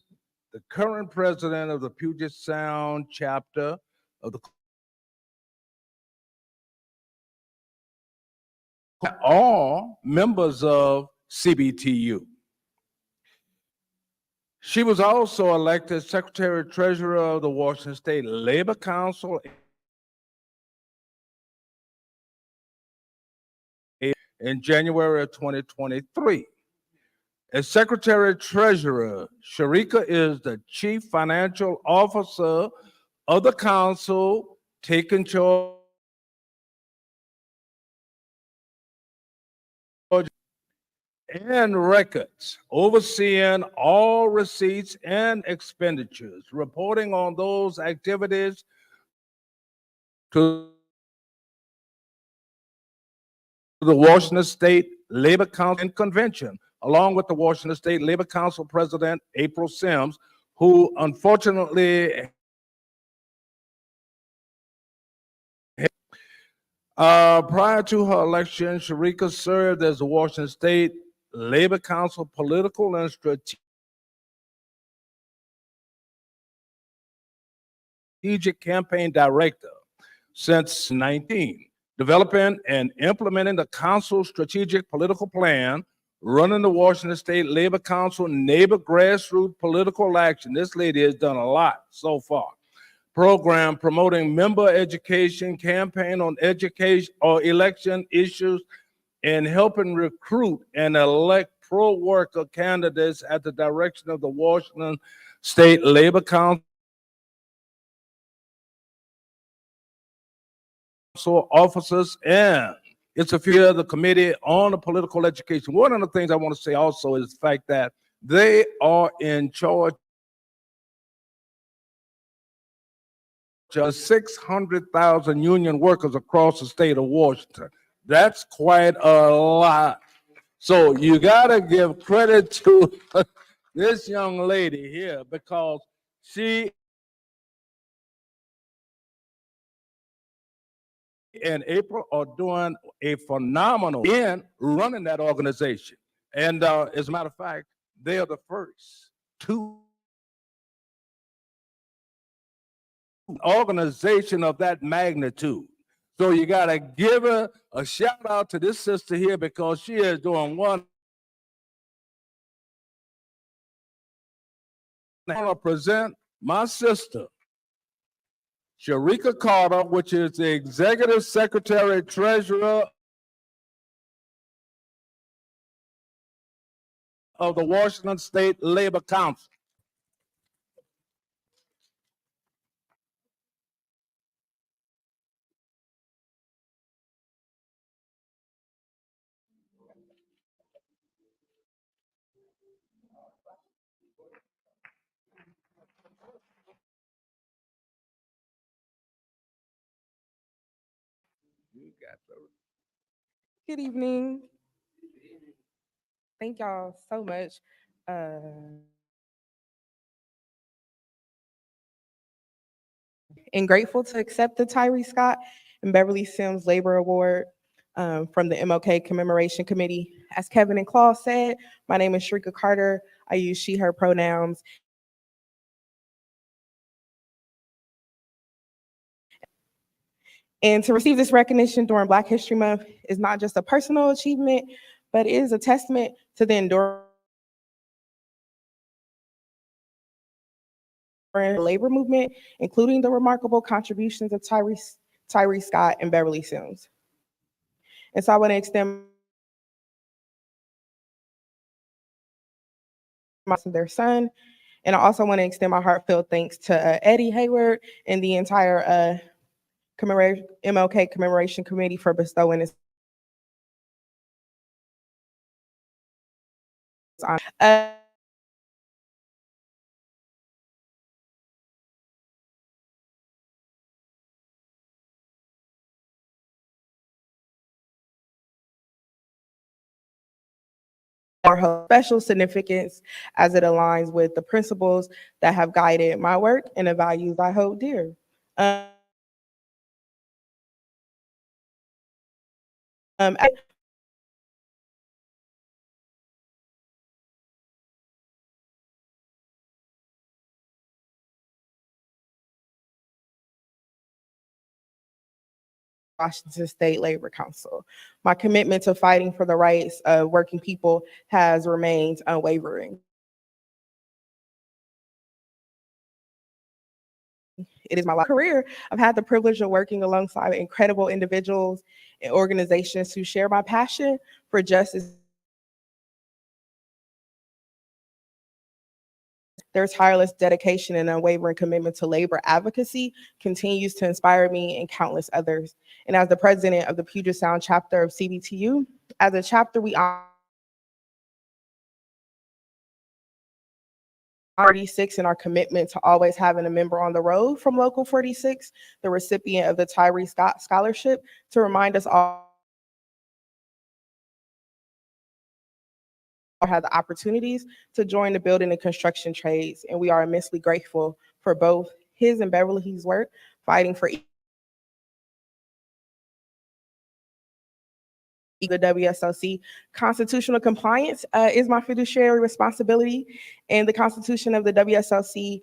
the current president of the Puget Sound chapter of the all members of CBTU. She was also elected Secretary Treasurer of the Washington State Labor Council in January of 2023. As Secretary Treasurer, Cherika is the Chief Financial Officer of the council, taking charge and records, overseeing all receipts and expenditures, reporting on those activities to the Washington State Labor Council and Convention, along with the Washington State Labor Council President, April Sims, who unfortunately prior to her election, Cherika served as the Washington State Labor Council Political and Strategic Campaign Director since 19, developing and implementing the council's strategic political plan, running the Washington State Labor Council neighbor grassroots political action. This lady has done a lot so far. Program promoting member education, campaign on education or election issues, and helping recruit and elect pro-worker candidates at the direction of the Washington State Labor Council officers, and it's a few of the Committee on the Political Education. One of the things I want to say also is the fact that they are in charge of 600,000 union workers across the state of Washington. That's quite a lot. So you gotta give credit to this young lady here, because she and April are doing a phenomenal in running that organization. And as a matter of fact, they are the first two organization of that magnitude. So you got to give her a shout out to this sister here, because she is doing one. I want to present my sister, Cherika Carter, which is the Executive Secretary Treasurer of the Washington State Labor Council. Good evening. Thank y'all so much. And grateful to accept the Tyree Scott and Beverly Sims Labor Award from the MLK Commemoration Committee. As Kevin and Claude said, my name is Cherika Carter. I use she, her pronouns. And to receive this recognition during Black History Month is not just a personal achievement, but it is a testament to the enduring labor movement, including the remarkable contributions of Tyree Scott and Beverly Sims. And so I want to extend their son, and I also want to extend my heartfelt thanks to Eddie Hayward and the entire MLK Commemoration Committee for bestowing this honor. Her special significance as it aligns with the principles that have guided my work and the values I hold dear. Um, Washington State Labor Council. My commitment to fighting for the rights of working people has remained unwavering. It is my career. I've had the privilege of working alongside incredible individuals and organizations who share my passion for justice. Their tireless dedication and unwavering commitment to labor advocacy continues to inspire me and countless others. And as the president of the Puget Sound chapter of CBTU, as a chapter, we honor 46 and our commitment to always having a member on the road from Local 46, the recipient of the Tyree Scott Scholarship, to remind us all have the opportunities to join the building and construction trades. And we are immensely grateful for both his and Beverly's work fighting for the WSOC. Constitutional compliance is my fiduciary responsibility, and the Constitution of the WSOC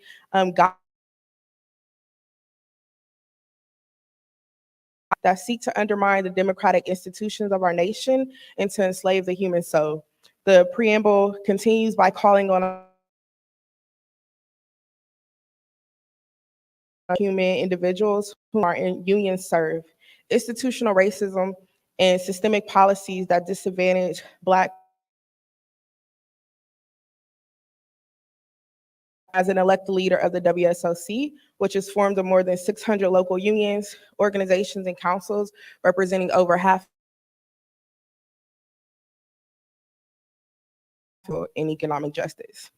that seek to undermine the democratic institutions of our nation and to enslave the human soul. The preamble continues by calling on human individuals who are in unions serve. Institutional racism and systemic policies that disadvantage Black. As an elected leader of the WSOC, which is formed of more than 600 local unions, organizations, and councils representing over half in economic justice.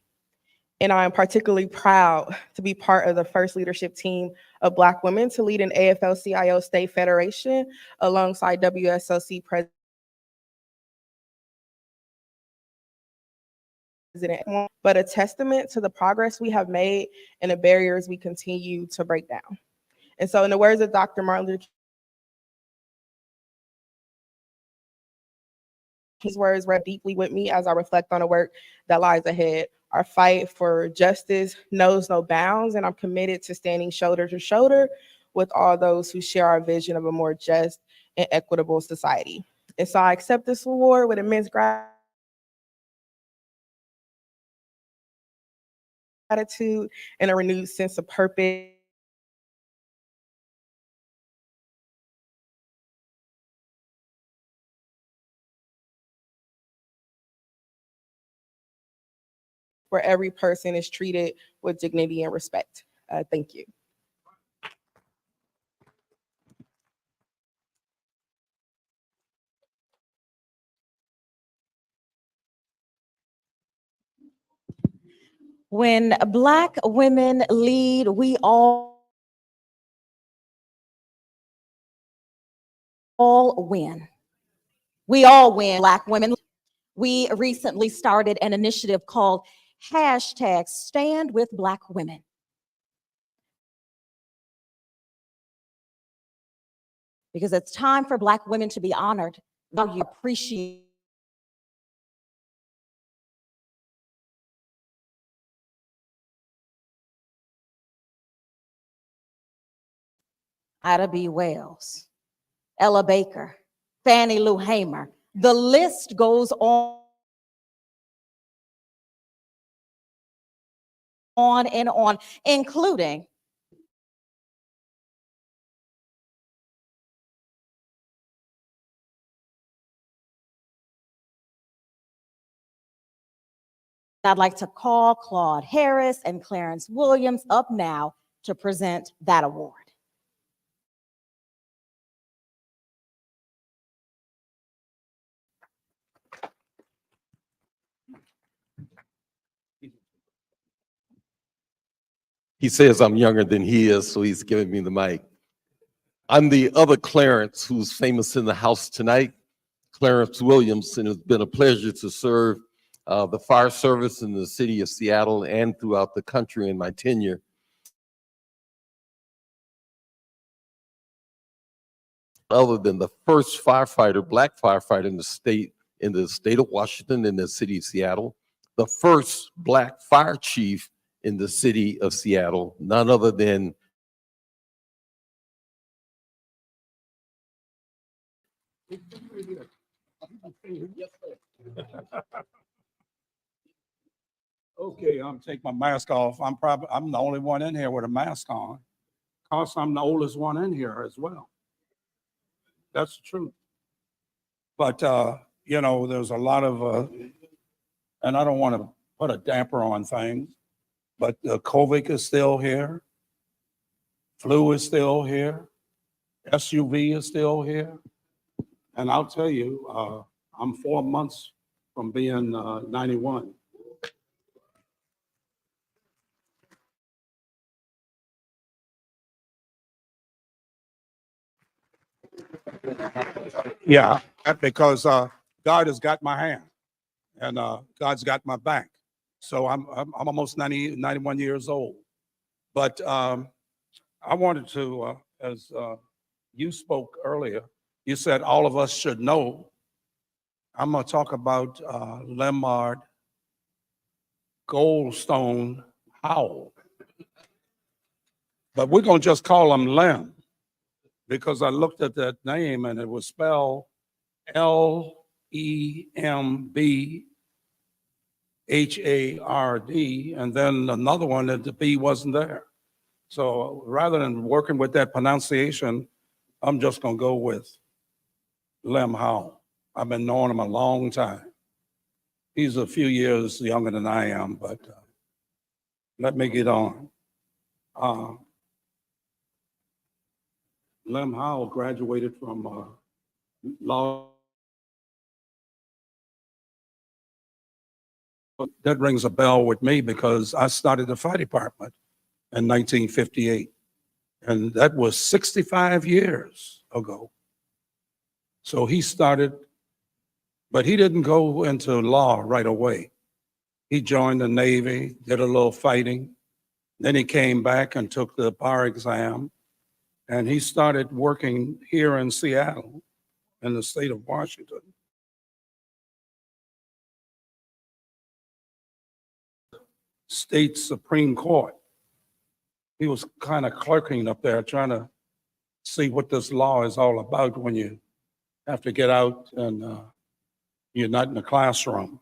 And I am particularly proud to be part of the first leadership team of Black women to lead an AFL-CIO state federation alongside WSOC President, but a testament to the progress we have made and the barriers we continue to break down. And so in the words of Dr. Martin Luther King, his words read deeply with me as I reflect on the work that lies ahead. Our fight for justice knows no bounds, and I'm committed to standing shoulder to shoulder with all those who share our vision of a more just and equitable society. And so I accept this award with immense gratitude and a renewed sense of purpose. Where every person is treated with dignity and respect. Thank you. When Black women lead, we all win. We all win, Black women. We recently started an initiative called #StandWithBlackWomen. Because it's time for Black women to be honored, valued, appreciated. Ida B. Wells, Ella Baker, Fannie Lou Hamer. The list goes on and on, including I'd like to call Claude Harris and Clarence Williams up now to present that award. He says I'm younger than he is, so he's giving me the mic. I'm the other Clarence who's famous in the house tonight, Clarence Williams, and it's been a pleasure to serve the fire service in the city of Seattle and throughout the country in my tenure. other than the first firefighter, black firefighter in the state of Washington, in the city of Seattle, the first black fire chief in the city of Seattle, none other than Okay, I'm take my mask off. I'm the only one in here with a mask on. Cause I'm the oldest one in here as well. That's the truth. But there's a lot of and I don't want to put a damper on things, but COVID is still here. Flu is still here. SUV is still here. And I'll tell you, I'm 4 months from being 91. Yeah, because God has got my hand and God's got my back. So I'm almost 91 years old. But I wanted to, as you spoke earlier, you said all of us should know. I'm going to talk about Lembhard Goldstone Howell. But we're going to just call him Lem, because I looked at that name and it was spelled Lembhard, and then another one that the B wasn't there. So rather than working with that pronunciation, I'm just going to go with Lem Howell. I've been knowing him a long time. He's a few years younger than I am, but let me get on. Lem Howell graduated from law. That rings a bell with me because I started the fire department in 1958, and that was 65 years ago. So he started, but he didn't go into law right away. He joined the Navy, did a little fighting. Then he came back and took the bar exam, and he started working here in Seattle in the state of Washington. State Supreme Court. He was kind of clerking up there trying to see what this law is all about when you have to get out and you're not in the classroom.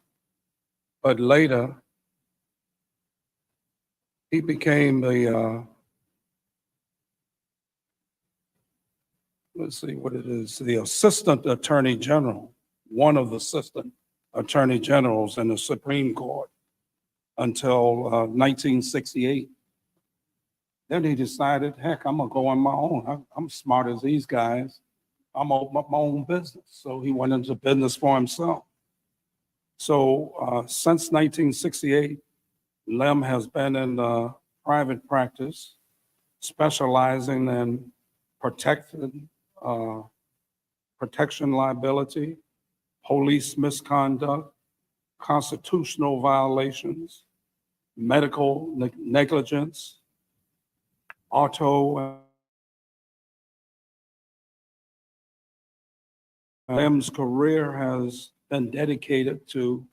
But later, he became the, let's see what it is, the Assistant Attorney General, one of the Assistant Attorney Generals in the Supreme Court until 1968. Then he decided, heck, I'm gonna go on my own. I'm smart as these guys. I'm gonna open up my own business. So he went into business for himself. So since 1968, Lem has been in private practice, specializing in protection liability, police misconduct, constitutional violations, medical negligence, auto. Lem's career has been dedicated to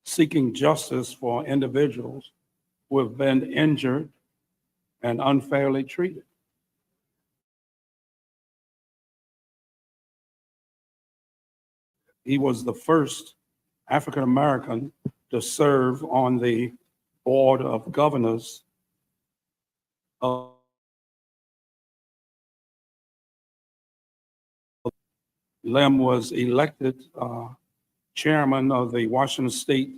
seeking justice for individuals who have been injured and unfairly treated. He was the first African American to serve on the Board of Governors of Lem was elected chairman of the Washington State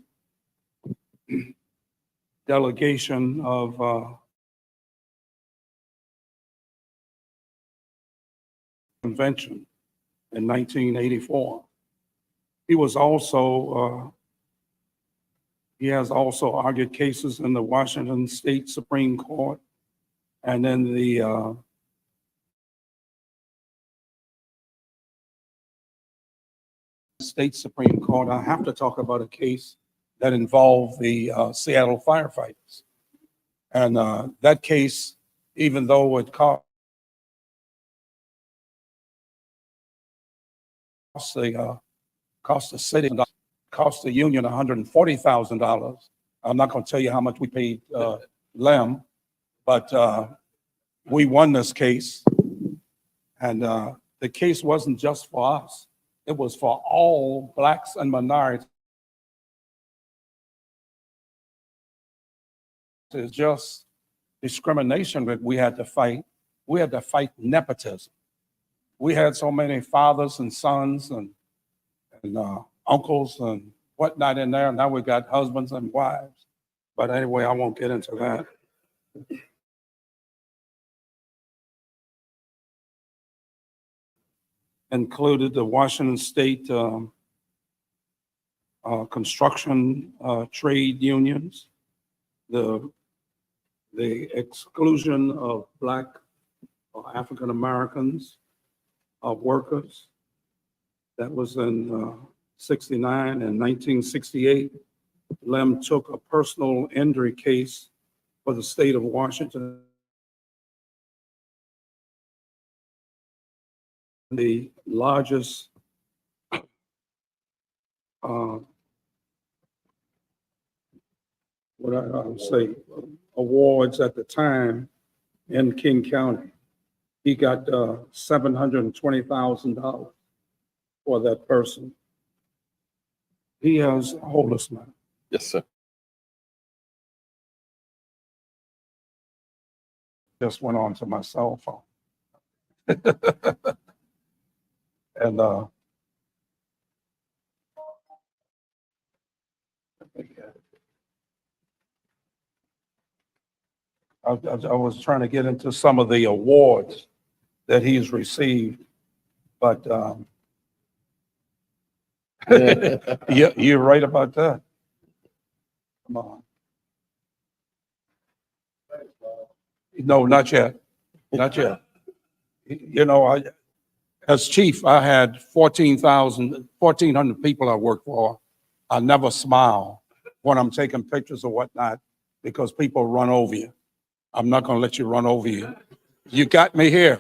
delegation of convention in 1984. He was also, he has also argued cases in the Washington State Supreme Court and in the State Supreme Court. I have to talk about a case that involved the Seattle firefighters. And that case, even though it cost cost the city, cost the union $140,000. I'm not going to tell you how much we paid Lem, but we won this case. And the case wasn't just for us. It was for all Blacks and minorities. It's just discrimination that we had to fight. We had to fight nepotism. We had so many fathers and sons and uncles and whatnot in there. Now we got husbands and wives. But anyway, I won't get into that. Included the Washington State construction trade unions, the exclusion of Black or African Americans of workers. That was in 69 and 1968. Lem took a personal injury case for the state of Washington. The largest what I would say awards at the time in King County. He got $720,000 for that person. He has hold this man. Yes, sir. Just went on to my cell phone. And I was trying to get into some of the awards that he's received, but you're right about that. Come on. No, not yet. Not yet. You know, as chief, I had 1,400 people I worked for. I never smile when I'm taking pictures or whatnot because people run over you. I'm not going to let you run over you. You got me here.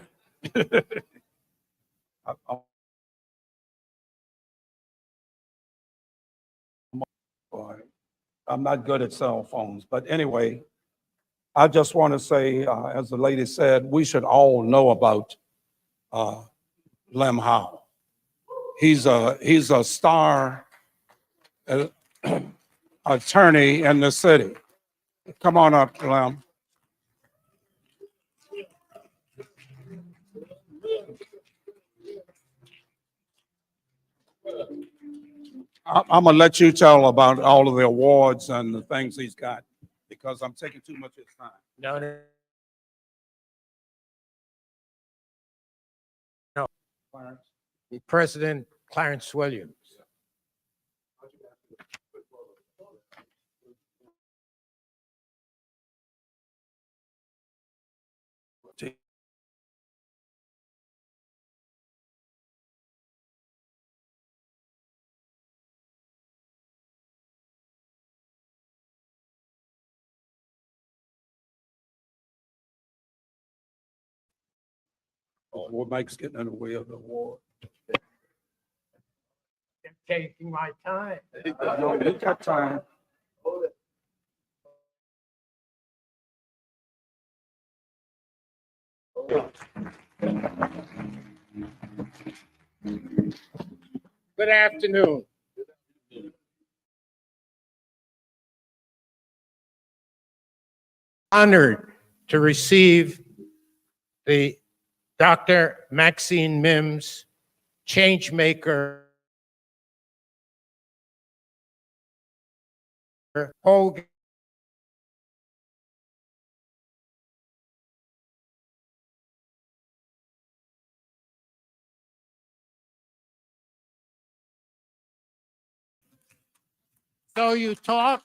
I'm not good at cell phones, but anyway, I just want to say, as the lady said, we should all know about Lem Howell. He's a star attorney in the city. Come on up, Lem. I'm gonna let you tell about all of the awards and the things he's got because I'm taking too much of his time. No. President Clarence Williams. What Mike's getting in the way of the award? Taking my time. No, you got time. Good afternoon. Honored to receive the Dr. Maxine Mims Changemaker Holgate So you talk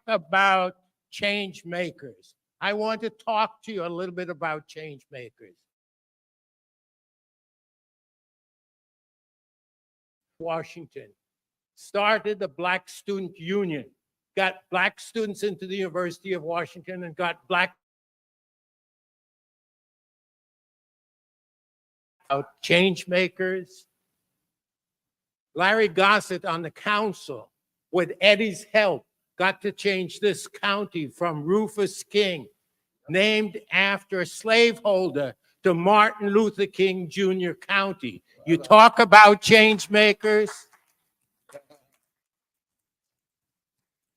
about change makers. I want to talk to you a little bit about change makers. Washington started the Black Student Union, got Black students into the University of Washington and got Black about change makers. Larry Gossett on the council, with Eddie's help, got to change this county from Rufus King, named after a slaveholder, to Martin Luther King Jr. County. You talk about change makers.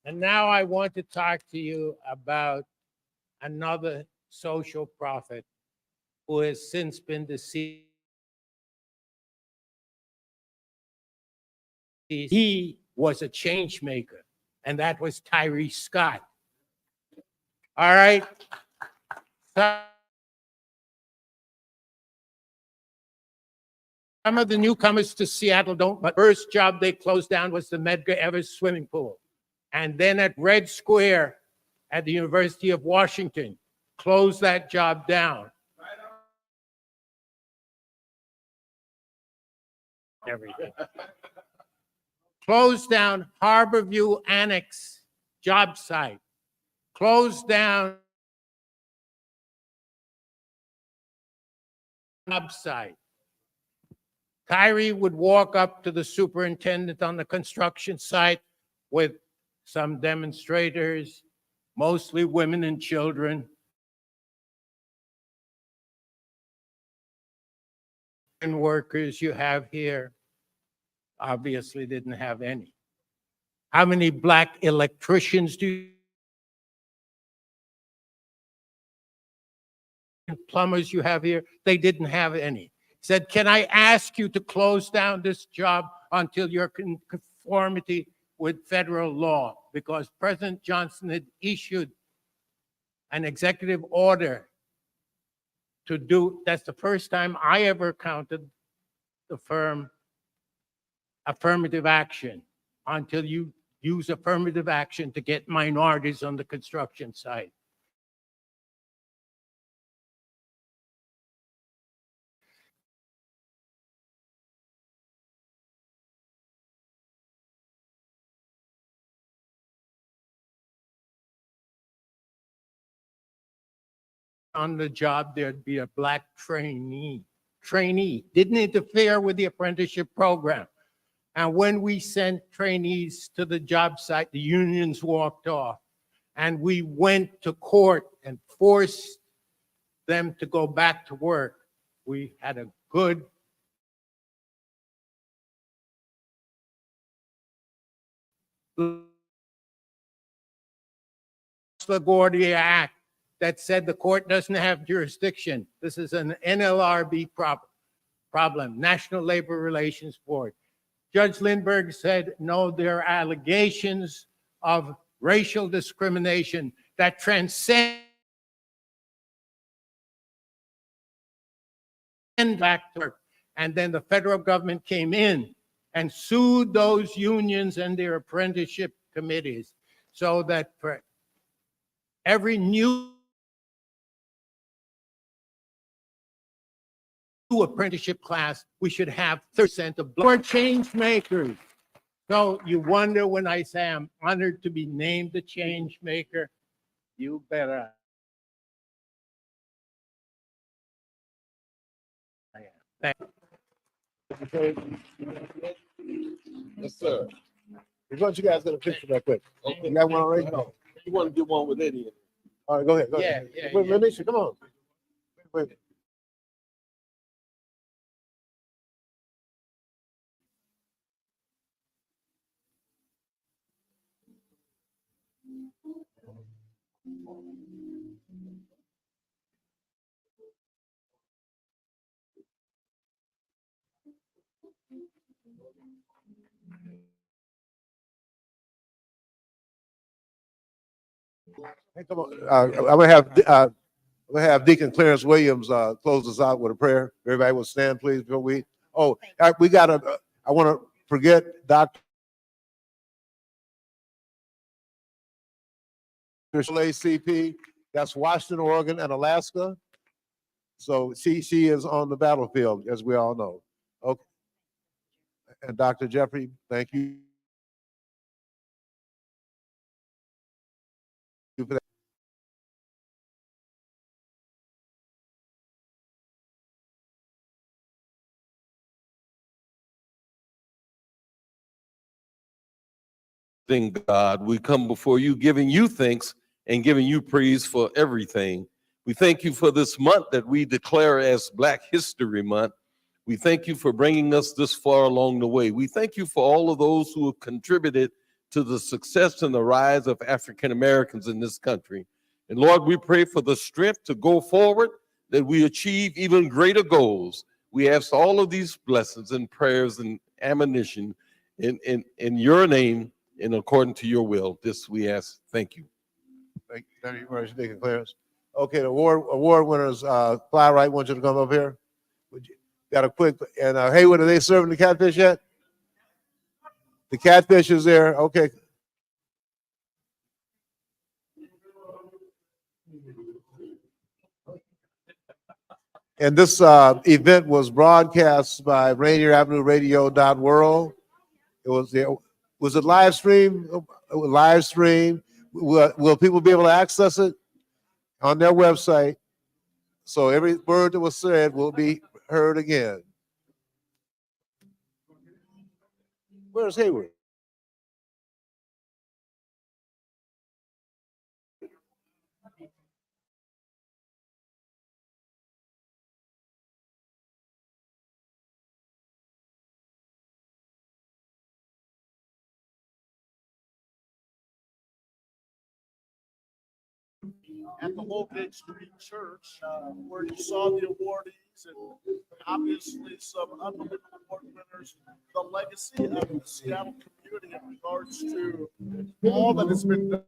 And now I want to talk to you about another social prophet who has since been deceased. He was a change maker, and that was Tyree Scott. All right. Some of the newcomers to Seattle don't, but first job they closed down was the Medgar Evers swimming pool. And then at Red Square at the University of Washington, closed that job down. Everything. Closed down Harborview Annex job site. Closed down job site. Tyree would walk up to the superintendent on the construction site with some demonstrators, mostly women and children. And workers you have here obviously didn't have any. How many black electricians do you plumbers you have here? They didn't have any. He said, can I ask you to close down this job until you're in conformity with federal law? Because President Johnson had issued an executive order to do, that's the first time I ever counted the firm affirmative action, until you use affirmative action to get minorities on the construction site. On the job, there'd be a black trainee, didn't interfere with the apprenticeship program. And when we sent trainees to the job site, the unions walked off, and we went to court and forced them to go back to work. We had a good LaGuardia Act that said the court doesn't have jurisdiction. This is an NLRB problem, National Labor Relations Board. Judge Lindbergh said, no, there are allegations of racial discrimination that transcend back to work. And then the federal government came in and sued those unions and their apprenticeship committees, so that for every new apprenticeship class, we should have 30% of black change makers. So you wonder, when I say I'm honored to be named a change maker, you better. Thank you. Yes, sir. Why don't you guys get a picture real quick? Okay. You got one already? No. You want to get one with Eddie? All right, go ahead. Go ahead. Yeah, Wait, Lanisha, come on. Wait. Hey, come on. I'm gonna have Deacon Clarence Williams close us out with a prayer. Everybody will stand, please, before we. Oh, we gotta. I want to forget Dr. ACP. That's Washington, Oregon, and Alaska. So she is on the battlefield, as we all know. Okay. And Dr. Jeffrey, thank you. For that. God. We come before you giving you thanks and giving you praise for everything. We thank you for this month that we declare as Black History Month. We thank you for bringing us this far along the way. We thank you for all of those who have contributed to the success and the rise of African Americans in this country. And Lord, we pray for the strength to go forward, that we achieve even greater goals. We ask all of these blessings and prayers and admonition in your name, in according to your will. This we ask. Thank you. Thank you very much, Deacon Clarence. Okay, the award winners, Fly Right, want you to come up here. Got a quick, and Haywood, are they serving the catfish yet? The catfish is there. Okay. And this event was broadcast by Rainier Avenue Radio World. It was it live stream? Live stream. Will people be able to access it on their website? So every word that was said will be heard again. Where's Hayward? At the Holgate Street Church, where you saw the awardees and obviously some unbelievable award winners, the legacy of the Seattle community in regards to all that has been done.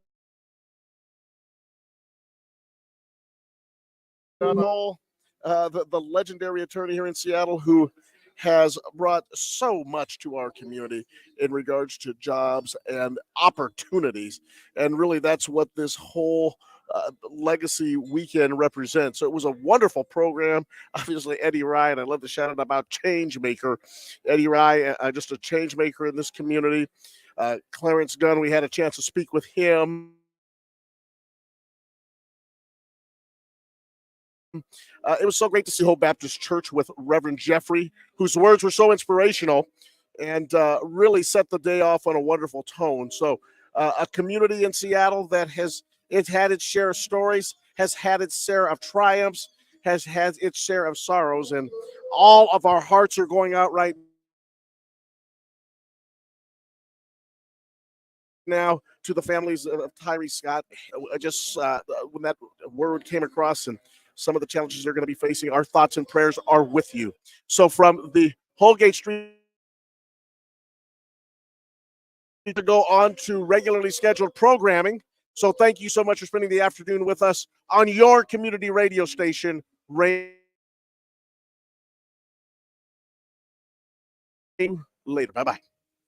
The legendary attorney here in Seattle who has brought so much to our community in regards to jobs and opportunities. And really, that's what this whole legacy weekend represents. So it was a wonderful program. Obviously, Eddie Ryan, I love to shout out about change maker. Eddie Ryan, just a change maker in this community. Clarence Gunn, we had a chance to speak with him. It was so great to see Hope Baptist Church with Reverend Jeffrey, whose words were so inspirational and really set the day off on a wonderful tone. So a community in Seattle that has had its share of stories, has had its share of triumphs, has had its share of sorrows, and all of our hearts are going out right now to the families of Tyree Scott. Just when that word came across and some of the challenges they're going to be facing, our thoughts and prayers are with you. So from the Holgate Street to go on to regularly scheduled programming. So thank you so much for spending the afternoon with us on your community radio station, Rain. Later. Bye-bye.